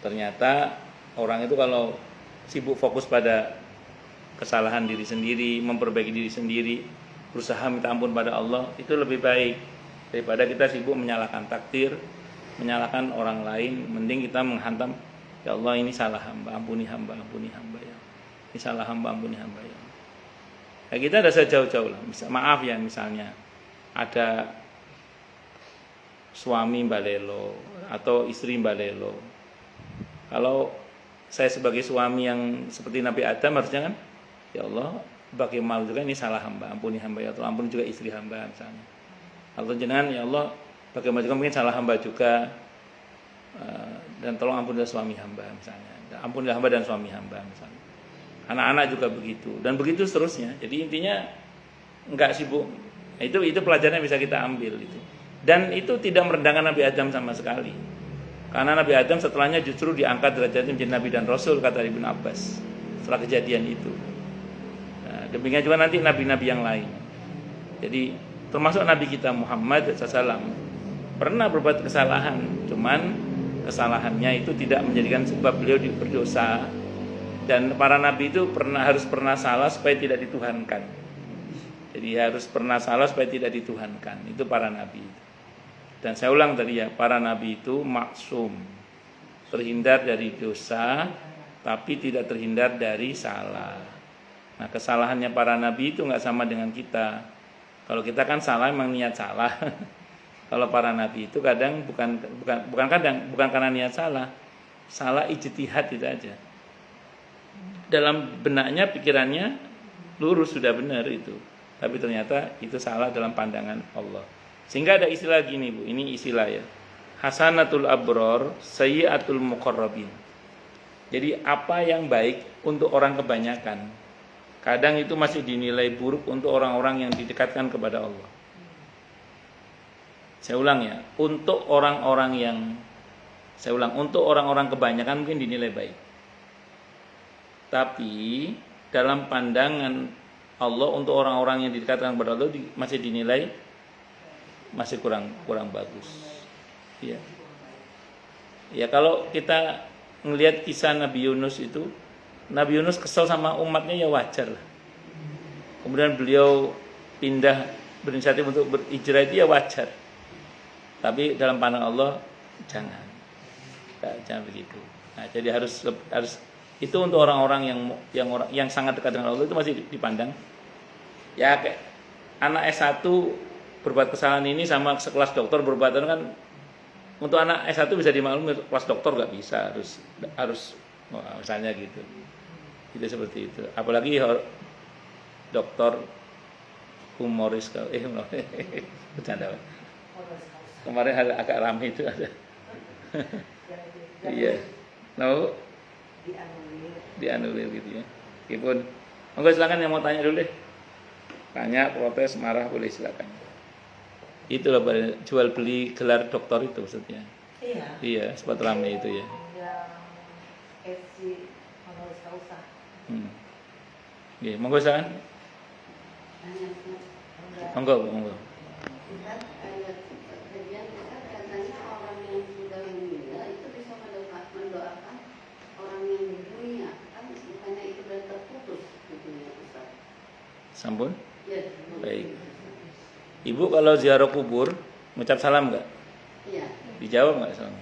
ternyata orang itu kalau sibuk fokus pada kesalahan diri sendiri, memperbaiki diri sendiri, berusaha minta ampun pada Allah, itu lebih baik daripada kita sibuk menyalahkan takdir, menyalahkan orang lain. Mending kita menghantam, ya Allah ini salah hamba, ampuni hamba ya. Ini salah hamba, ampuni hamba ya. Ya kita ada sejauh-jauh lah. Maaf ya, misalnya ada suami Mbak Lelo atau istri Mbak Lelo. Kalau saya sebagai suami yang seperti Nabi Adam harusnya kan, ya Allah, bagaimana juga ini salah hamba, ampuni hamba ya, atau ampuni juga istri hamba misalnya. Atau jenengan, ya Allah, bagaimana juga mungkin salah hamba juga, dan tolong ampunilah suami hamba misalnya. Ampunilah hamba dan suami hamba misalnya. Anak-anak juga begitu, dan begitu seterusnya. Jadi intinya enggak sibuk. Itu pelajaran yang bisa kita ambil itu. Dan itu tidak merendahkan Nabi Adam sama sekali. Karena Nabi Adam setelahnya justru diangkat derajatnya menjadi Nabi dan Rasul, kata Ibnu Abbas, setelah kejadian itu. Nah, demikian juga nanti Nabi-Nabi yang lain. Jadi termasuk Nabi kita Muhammad SAW pernah berbuat kesalahan. Cuman kesalahannya itu tidak menjadikan sebab beliau berdosa. Dan para Nabi itu harus pernah salah supaya tidak dituhankan. Jadi harus pernah salah supaya tidak dituhankan. Itu para Nabi itu. Dan saya ulang tadi ya, para nabi itu maksum, terhindar dari dosa, tapi tidak terhindar dari salah. Nah, kesalahannya para nabi itu nggak sama dengan kita. Kalau kita kan salah memang niat salah. Kalau para nabi itu kadang bukan karena niat salah ijtihad itu aja. Dalam benaknya, pikirannya lurus, sudah benar itu, tapi ternyata itu salah dalam pandangan Allah. Sehingga ada istilah gini Bu, ini istilah ya, hasanatul abror, sayyiatul muqarrabin. Jadi apa yang baik untuk orang kebanyakan, kadang itu masih dinilai buruk untuk orang-orang yang didekatkan kepada Allah. Saya ulang ya, untuk orang-orang kebanyakan mungkin dinilai baik. Tapi dalam pandangan Allah, untuk orang-orang yang didekatkan kepada Allah masih dinilai masih kurang bagus. Ya. Ya, kalau kita ngelihat kisah Nabi Yunus itu, Nabi Yunus kesel sama umatnya ya wajar lah. Kemudian beliau pindah berinisiatif untuk berhijrah itu ya wajar. Tapi dalam pandang Allah jangan begitu. Nah, jadi harus itu untuk orang-orang yang sangat dekat dengan Allah itu masih dipandang. Ya kayak anak S1 berbuat kesalahan ini sama sekelas dokter berbuat itu kan, untuk anak S1 bisa dimaklumi, kelas dokter nggak bisa, harus misalnya gitu. Itu seperti itu. Apalagi dokter humoris bercanda. Kemarin agak ramai itu ada. Iya. Nah, dianulir gitu ya. Meskipun monggo silakan yang mau tanya dulu deh. Tanya, protes, marah boleh silakan. Itulah jual beli gelar doktor itu maksudnya. Iya, sempat ramai itu ya. Iya, monggo silakan. Monggo. Katanya orang yang sudah meninggal itu bisa mendoakan orang yang di dunia, kan bukannya itu sudah terputus gitu ya Ustaz. Sampun? Ya. Baik. Ibu kalau ziarah kubur, ngucap salam enggak? Iya. Dijawab enggak salam?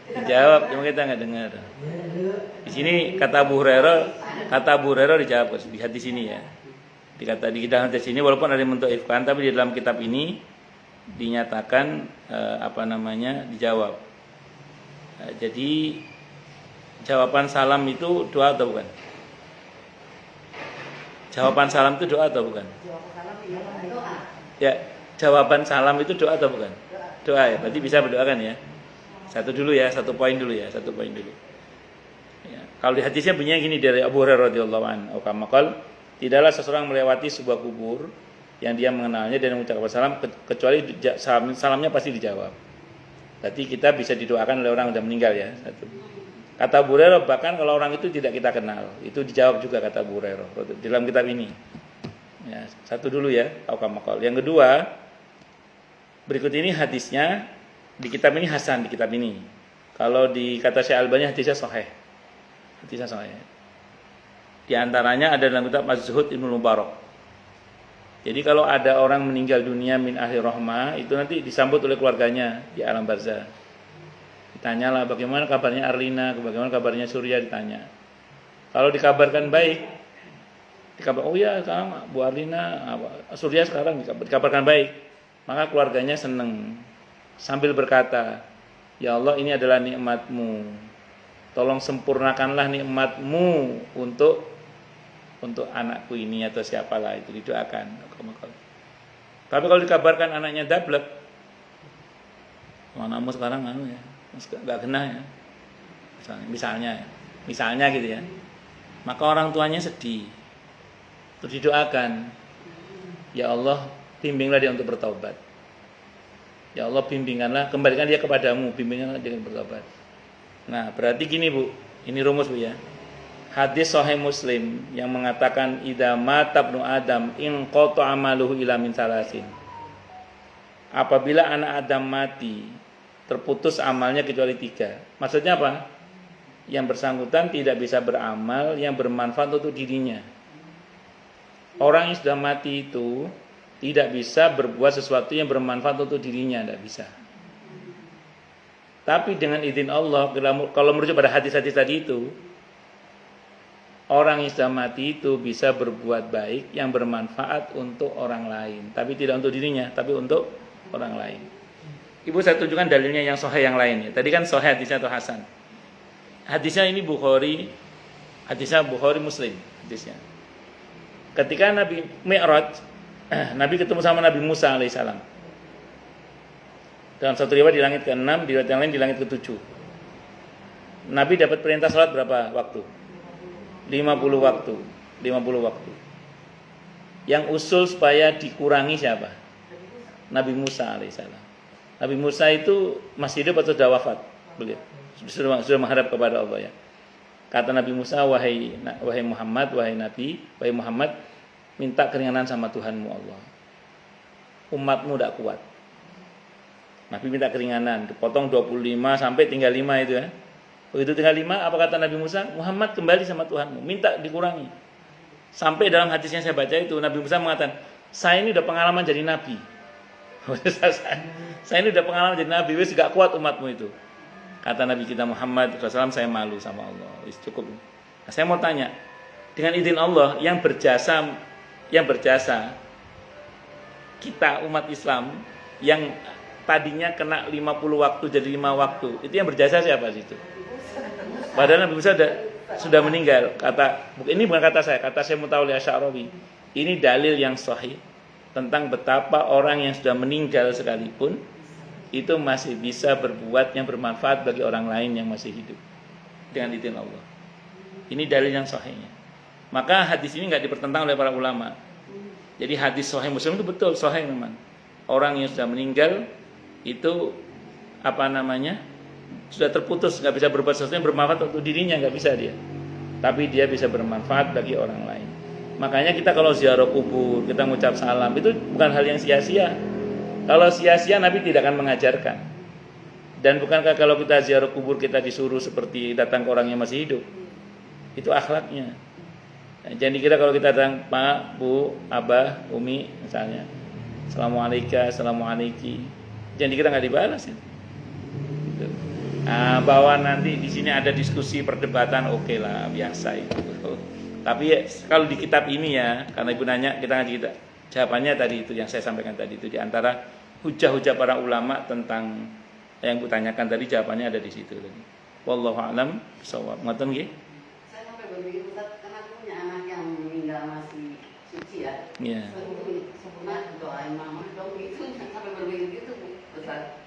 Dijawab, cuma kita nggak dengar. Di sini kata Abu Hurairah dijawab di hadis sini ya. Di dalam hadis ini walaupun ada yang mendhaifkan, tapi di dalam kitab ini dinyatakan dijawab. Jadi jawaban salam itu doa atau bukan? Jawaban salam itu doa atau bukan? Ya, jawaban salam itu doa atau bukan? Doa ya, berarti bisa berdoakan ya. Satu poin dulu ya. Ya, kalau di hadisnya bunyinya gini dari Abu Hurairah radhiyallahu anhu, kamakal, tidaklah seseorang melewati sebuah kubur yang dia mengenalnya dan mengucapkan salam kecuali salamnya pasti dijawab. Berarti kita bisa didoakan oleh orang yang sudah meninggal ya. Satu. Kata Abu Hurairah bahkan kalau orang itu tidak kita kenal, itu dijawab juga kata Abu Hurairah dalam kitab ini. Ya, satu dulu ya, kamakal. Yang kedua, berikut ini hadisnya di kitab ini hasan di kitab ini. Kalau di kata Syekh Albani hadisnya sahih. Di antaranya ada dalam kitab Az-Zuhud Ibnu Mubarak. Jadi kalau ada orang meninggal dunia min ahli rahmah, itu nanti disambut oleh keluarganya di alam barzah. Ditanyalah bagaimana kabarnya Arlina, bagaimana kabarnya Surya, ditanya. Kalau dikabarkan baik, oh ya sekarang Bu Arlina, Surya sekarang dikabarkan baik, maka keluarganya senang. Sambil berkata, ya Allah ini adalah nikmat-Mu, tolong sempurnakanlah nikmat-Mu untuk anakku ini atau siapalah itu, didoakan. Tapi kalau dikabarkan anaknya dablek, anakmu sekarang nggak kena ya, misalnya gitu ya, maka orang tuanya sedih, terus didoakan, ya Allah bimbinglah dia untuk bertaubat. Ya Allah bimbingkanlah, kembalikan dia kepadamu, bimbingkanlah dia untuk bertobat. Nah, berarti gini Bu, ini rumus Bu ya. Hadis Sahih Muslim yang mengatakan idza mata ibnu Adam in qata amaluhu ila min salasin. Apabila anak Adam mati, terputus amalnya kecuali 3. Maksudnya apa? Yang bersangkutan tidak bisa beramal yang bermanfaat untuk dirinya. Orang yang sudah mati itu tidak bisa berbuat sesuatu yang bermanfaat untuk dirinya, tidak bisa. Tapi dengan izin Allah, kalau merujuk pada hadis-hadis tadi itu, orang yang sudah mati itu bisa berbuat baik yang bermanfaat untuk orang lain, tapi tidak untuk dirinya, tapi untuk orang lain. Ibu saya tunjukkan dalilnya yang sahih yang lain ya. Tadi kan sahih hadisnya atau hasan. Hadisnya ini hadisnya Bukhari Muslim hadisnya. Ketika Nabi Mi'raj, Nabi ketemu sama Nabi Musa alaihissalam. Dalam satu riwayat di langit ke-6, di riwayat yang lain di langit ke-7. Nabi dapat perintah salat berapa waktu? 50 waktu. Yang usul supaya dikurangi siapa? Nabi Musa alaihissalam. Nabi Musa itu masih hidup atau sudah wafat? Beliau sudah menghadap kepada Allah ya. Kata Nabi Musa, wahai Muhammad, wahai Muhammad, minta keringanan sama Tuhanmu Allah. Umatmu tidak kuat. Nabi minta keringanan, dipotong 25 sampai tinggal 5 itu ya. Begitu tinggal 5, apa kata Nabi Musa? Muhammad kembali sama Tuhanmu, minta dikurangi. Sampai dalam hadisnya saya baca itu, Nabi Musa mengatakan, saya ini udah pengalaman jadi Nabi. Saya ini udah pengalaman jadi Nabi, wis gak kuat umatmu itu. Kata Nabi kita Muhammad SAW, saya malu sama Allah. Wis cukup. Nah, saya mau tanya, dengan izin Allah yang berjasa kita umat Islam yang tadinya kena 50 waktu jadi 5 waktu, itu yang berjasa siapa situ? Padahal Nabi Musa sudah meninggal. Ini bukan kata saya, kata Syekh Mutawalli Asy'arawi. Ini dalil yang sahih tentang betapa orang yang sudah meninggal sekalipun itu masih bisa berbuat yang bermanfaat bagi orang lain yang masih hidup dengan izin Allah. Ini dalil yang sahihnya. Maka hadis ini enggak dipertentangkan oleh para ulama. Jadi hadis Sahih Muslim itu betul sahih memang. Orang yang sudah meninggal itu sudah terputus, nggak bisa berbuat sesuatu yang bermanfaat untuk dirinya, nggak bisa dia. Tapi dia bisa bermanfaat bagi orang lain. Makanya kita kalau ziarah kubur, kita mengucap salam itu bukan hal yang sia-sia. Kalau sia-sia Nabi tidak akan mengajarkan. Dan bukankah kalau kita ziarah kubur kita disuruh seperti datang ke orang yang masih hidup? Itu akhlaknya. Jangan dikira kalau kita datang Pak, Bu, Abah, Umi misalnya, Assalamualaikum, Assalamualaikum, jangan dikira nggak dibalas itu. Bahwa nanti di sini ada diskusi perdebatan, oke lah, biasa itu. Tapi ya, kalau di kitab ini ya, karena ibu nanya, kita ngaji kita, jawabannya tadi itu yang saya sampaikan tadi itu, di antara hujah-hujah para ulama tentang yang ibu tanyakan tadi, jawabannya ada di situ tadi. Wallahu a'lam bishawab. Ngoten nggih? Saya sampai berpikir Ustaz, karena aku punya anak yang meninggal masih suci ya. Iya. Sempurna doain mama dong gitu, sampai berpikir gitu Ustaz.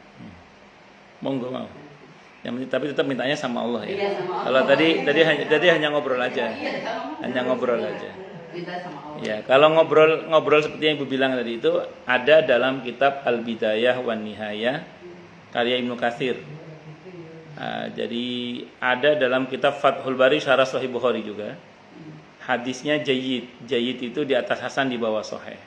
Monggo mau. Yang penting tapi tetap mintanya sama Allah ya. Iya, sama Allah. Kalau tadi hanya ngobrol aja. Iya, sama. Hanya ngobrol aja. Minta sama Allah. Ya, kalau ngobrol seperti yang Ibu bilang tadi itu ada dalam kitab Al-Bidayah wan Nihayah karya Ibnu Katsir. Jadi ada dalam kitab Fathul Bari Syarah Sahih Bukhari juga. Hadisnya jayyid. Jayyid itu di atas hasan di bawah sahih.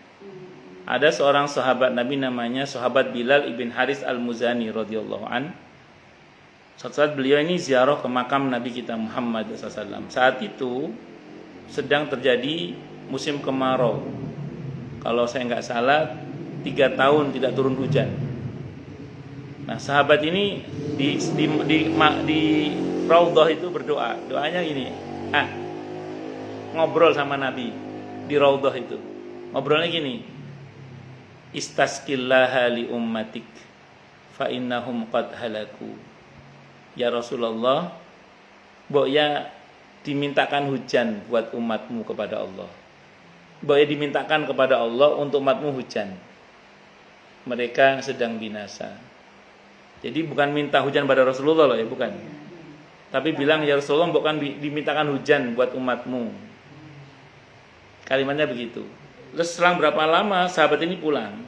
Ada seorang sahabat Nabi namanya sahabat Bilal ibn Haris Al-Muzani radhiyallahu an. Suatu saat beliau ini ziarah ke makam Nabi kita Muhammad SAW. Saat itu sedang terjadi musim kemarau. Kalau saya nggak salah 3 tahun tidak turun hujan. Nah sahabat ini di Raudhah itu berdoa. Doanya gini, ngobrol sama Nabi di Raudhah itu. Ngobrolnya gini, istasqillaha li ummatik fa innahum qad halaku. Ya Rasulullah, ya dimintakan hujan buat umatmu kepada Allah. Ya dimintakan kepada Allah untuk umatmu hujan. Mereka sedang binasa. Jadi bukan minta hujan pada Rasulullah loh ya, bukan. Tapi bilang ya Rasulullah, bukan dimintakan hujan buat umatmu. Kalimatnya begitu. Terus selang berapa lama sahabat ini pulang.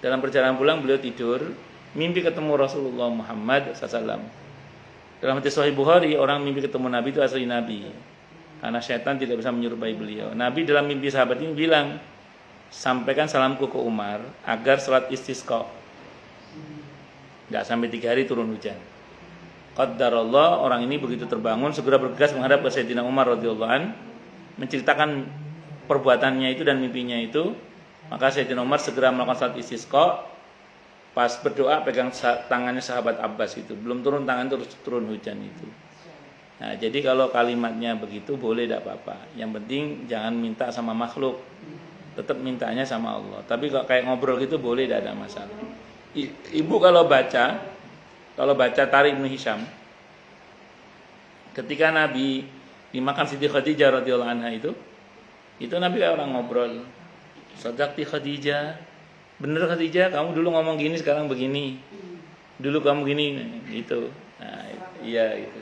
Dalam perjalanan pulang beliau tidur, mimpi ketemu Rasulullah Muhammad SAW. Dalam hadis Sahih Bukhari, orang mimpi ketemu Nabi itu asli Nabi, karena setan tidak bisa menyerupai beliau. Nabi dalam mimpi sahabat ini bilang, sampaikan salamku ke Umar agar salat istisqa. Gak sampai 3 hari turun hujan. Qaddarallah, orang ini begitu terbangun segera bergegas menghadap ke Sayyidina Umar radhiyallahu an, menceritakan perbuatannya itu dan mimpinya itu. Maka Sayyidina Umar segera melakukan salat istisqa. Pas berdoa pegang tangannya sahabat Abbas itu, belum turun tangan terus turun hujan itu. Nah, jadi kalau kalimatnya begitu boleh, tidak apa-apa. Yang penting jangan minta sama makhluk, tetap mintanya sama Allah. Tapi kalau kayak ngobrol gitu boleh, tidak ada masalah. Ibu kalau baca Tarikh Ibnu Hisham, ketika Nabi dimakan Siti Khadijah radhiyallahu anha itu Nabi kayak orang ngobrol. Sadaqti Khadijah. Bener Khadijah, kamu dulu ngomong gini, sekarang begini. Dulu kamu gini, gitu. Nah, iya gitu.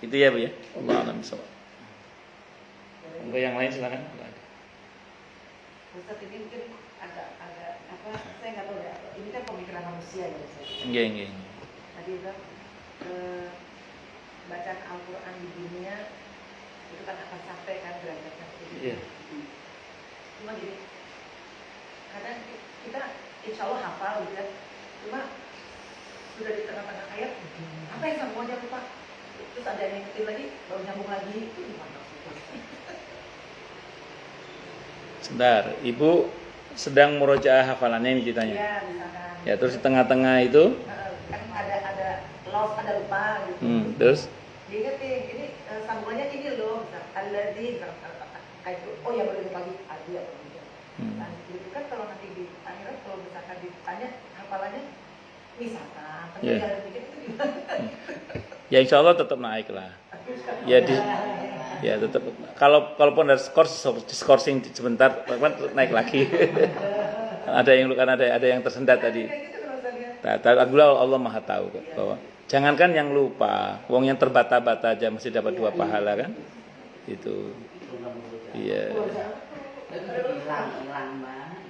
Itu ya Bu ya. Allah a'lam bishawab. Enggak yang lain silakan. Ustaz, ini mungkin agak apa? Saya nggak tahu ya. Ini kan pemikiran manusia ya Ustaz. Iya. Tadi kan bacaan Al-Quran di dunia itu kan akan sampai kan derajatnya. Iya. Cuma gini, kadang kita insya Allah hafal gitu kan, cuma sudah di tengah-tengah ayat apa yang semuanya lupa, terus ada yang ngetik lagi baru nyambung lagi, itu gimana? Sebentar, Ibu sedang murojaah hafalannya ini ceritanya. Iya, misalkan. Ya, terus di tengah-tengah itu Kan ada loss, ada lupa gitu. Terus Diingetin, ini sambungannya ini loh, alladzi kayak itu, oh ya boleh lagi adi atau gitu. Nah, itu kan kalau nanti di akhirat kalau misalkan ditanya hafalannya misalkan, tapi Yeah. jangan pikir itu gimana. ya insya Allah tetap naik lah. Ya tetap. Kalaupun ada skorsing sebentar, naik lagi. Ada yang luka, ada yang tersendat tadi. Kayak gitu kalau saya lihat. Allah Maha tahu bahwa jangankan yang lupa, wong yang terbata-bata aja masih dapat 2 pahala kan? Itu. Iya. Hilang banget.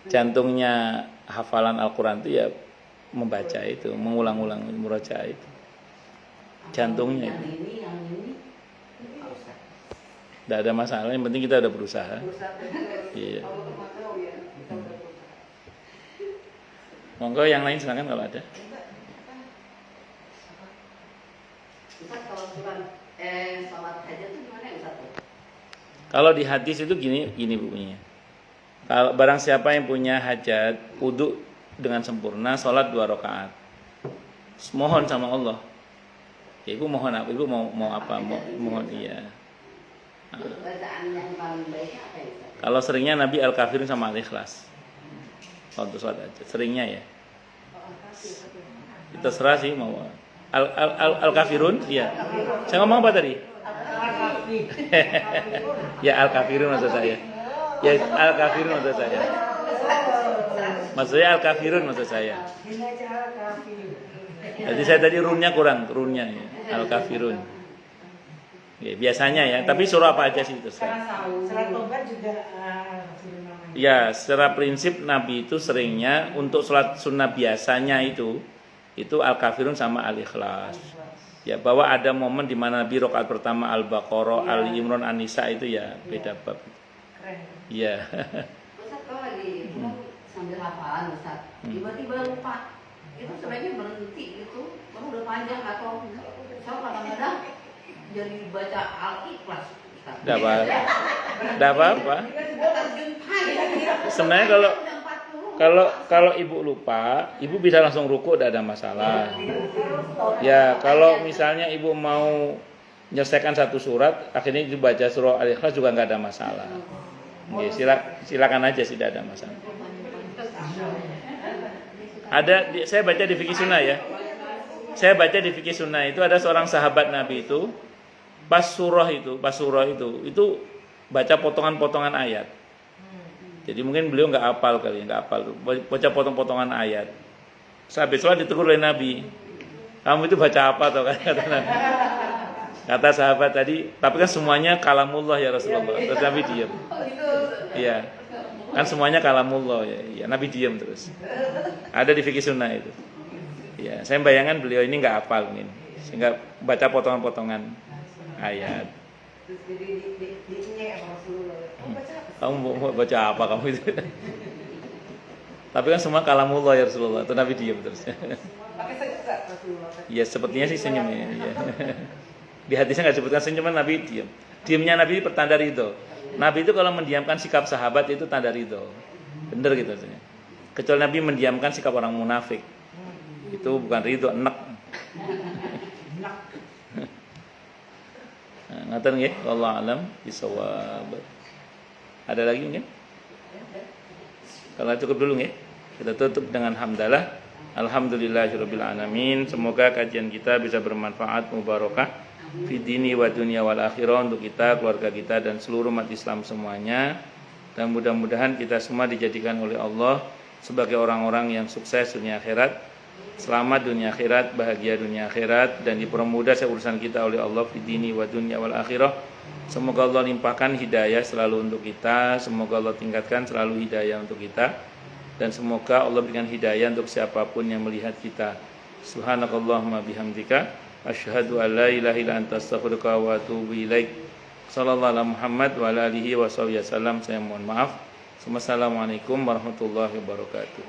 Jantungnya hafalan Al-Quran itu ya membaca itu, mengulang-ulang murojaah itu. Jantungnya itu. Yang ini nggak usah. Tidak ada masalah, yang penting kita udah berusaha. Iya. Monggo yang lain silakan kalau ada. Ustaz, kalau sholat hajat itu gimana ya Ustaz? Kalau di hadis itu gini bunyinya. Kalau barang siapa yang punya hajat, wudu dengan sempurna, sholat 2 rakaat. Mohon sama Allah. Ya, ibu mohon apa? Ibu mau apa? Mohon iya. Bacaan yang paling baik apa ya Ustaz? Kalau seringnya Nabi Al-Kafirun sama Al-Ikhlas. Untuk sholat aja. Seringnya ya. Kita serah sih mau. Al-Kafirun, iya. Saya ngomong apa tadi? Ya Al-Kafirun maksud saya. Ya Al-Kafirun maksud saya. Maksudnya Al-Kafirun maksud saya. Jadi saya tadi runnya kurang, runnya ya. Al-Kafirun. Ya, biasanya ya, tapi surah apa aja sih itu? Surat Tobat juga Ya, secara prinsip Nabi itu seringnya untuk sholat sunnah biasanya itu Al-Kafirun sama Al-Ikhlas. Ya, bahwa ada momen di mana Nabi rakaat pertama Al-Baqarah, Ali Imran, An-Nisa itu ya beda bab. keren. Iya. Ustaz kalau lagi sambil hafalan Ustaz, tiba-tiba lupa, itu sebaiknya berhenti gitu, kamu udah panjang atau saya kadang-kadang jadi baca Al-Ikhlas Ustaz. Enggak apa-apa. Sebenarnya kalau ibu lupa, ibu bisa langsung ruku, tidak ada masalah. Ya, kalau misalnya ibu mau menyelesaikan satu surat, akhirnya dibaca surah Al-Ikhlas juga nggak ada masalah. Ya, silakan aja sih, tidak ada masalah. Saya baca di fikih sunnah ya. Saya baca di fikih sunnah itu ada seorang sahabat Nabi itu pas surah itu baca potongan-potongan ayat. Jadi mungkin beliau nggak hafal kali, baca potong-potongan ayat. Sampai sholat ditegur oleh Nabi, kamu itu baca apa atau kata Nabi? Kata sahabat tadi, tapi kan semuanya kalamullah ya Rasulullah. Terus Nabi diam. Iya, kan semuanya kalamullah ya. Nabi diam terus. Ada di fikih sunnah itu. Ya, saya bayangkan beliau ini nggak hafal mungkin, sehingga baca potongan-potongan ayat. Terus jadi diingat sama Rasulullah. Baca apa? Kamu mau baca apa kamu itu? Tapi kan semua kalamullah ya Rasulullah. Terus Nabi diam terus. Pakai senyum nggak Rasulullah? Ya sepertinya sih senyum ya. Di hadisnya nggak disebutkan senyum, Nabi diam. Diamnya Nabi pertanda ridho. Nabi itu kalau mendiamkan sikap sahabat itu tanda ridho. Bener gitu maksudnya. Kecuali Nabi mendiamkan sikap orang munafik. Itu bukan ridho, enak. Ngaten nggih, wallahu alam bisawab. Ada lagi mungkin? Kalau cukup dulu nggih. Kita tutup dengan hamdalah. Alhamdulillahirabbil alamin. Semoga kajian kita bisa bermanfaat, mubarakah fi dini wa dunya wal akhirah untuk kita, keluarga kita dan seluruh umat Islam semuanya. Dan mudah-mudahan kita semua dijadikan oleh Allah sebagai orang-orang yang sukses dunia akhirat. Selamat dunia akhirat, bahagia dunia akhirat, dan dipermudah urusan kita oleh Allah fi dini wa dunya wal akhirah. Semoga Allah limpahkan hidayah selalu untuk kita, semoga Allah tingkatkan selalu hidayah untuk kita, dan semoga Allah berikan hidayah untuk siapapun yang melihat kita. Subhanakallahumma bihamdika asyhadu an la ilaha illa anta astaghfiruka wa atubu ilaik. Sallallahu alaihi Muhammad wa ala alihi wa sahbihi wasallam. Saya mohon maaf. Wassalamualaikum warahmatullahi wabarakatuh.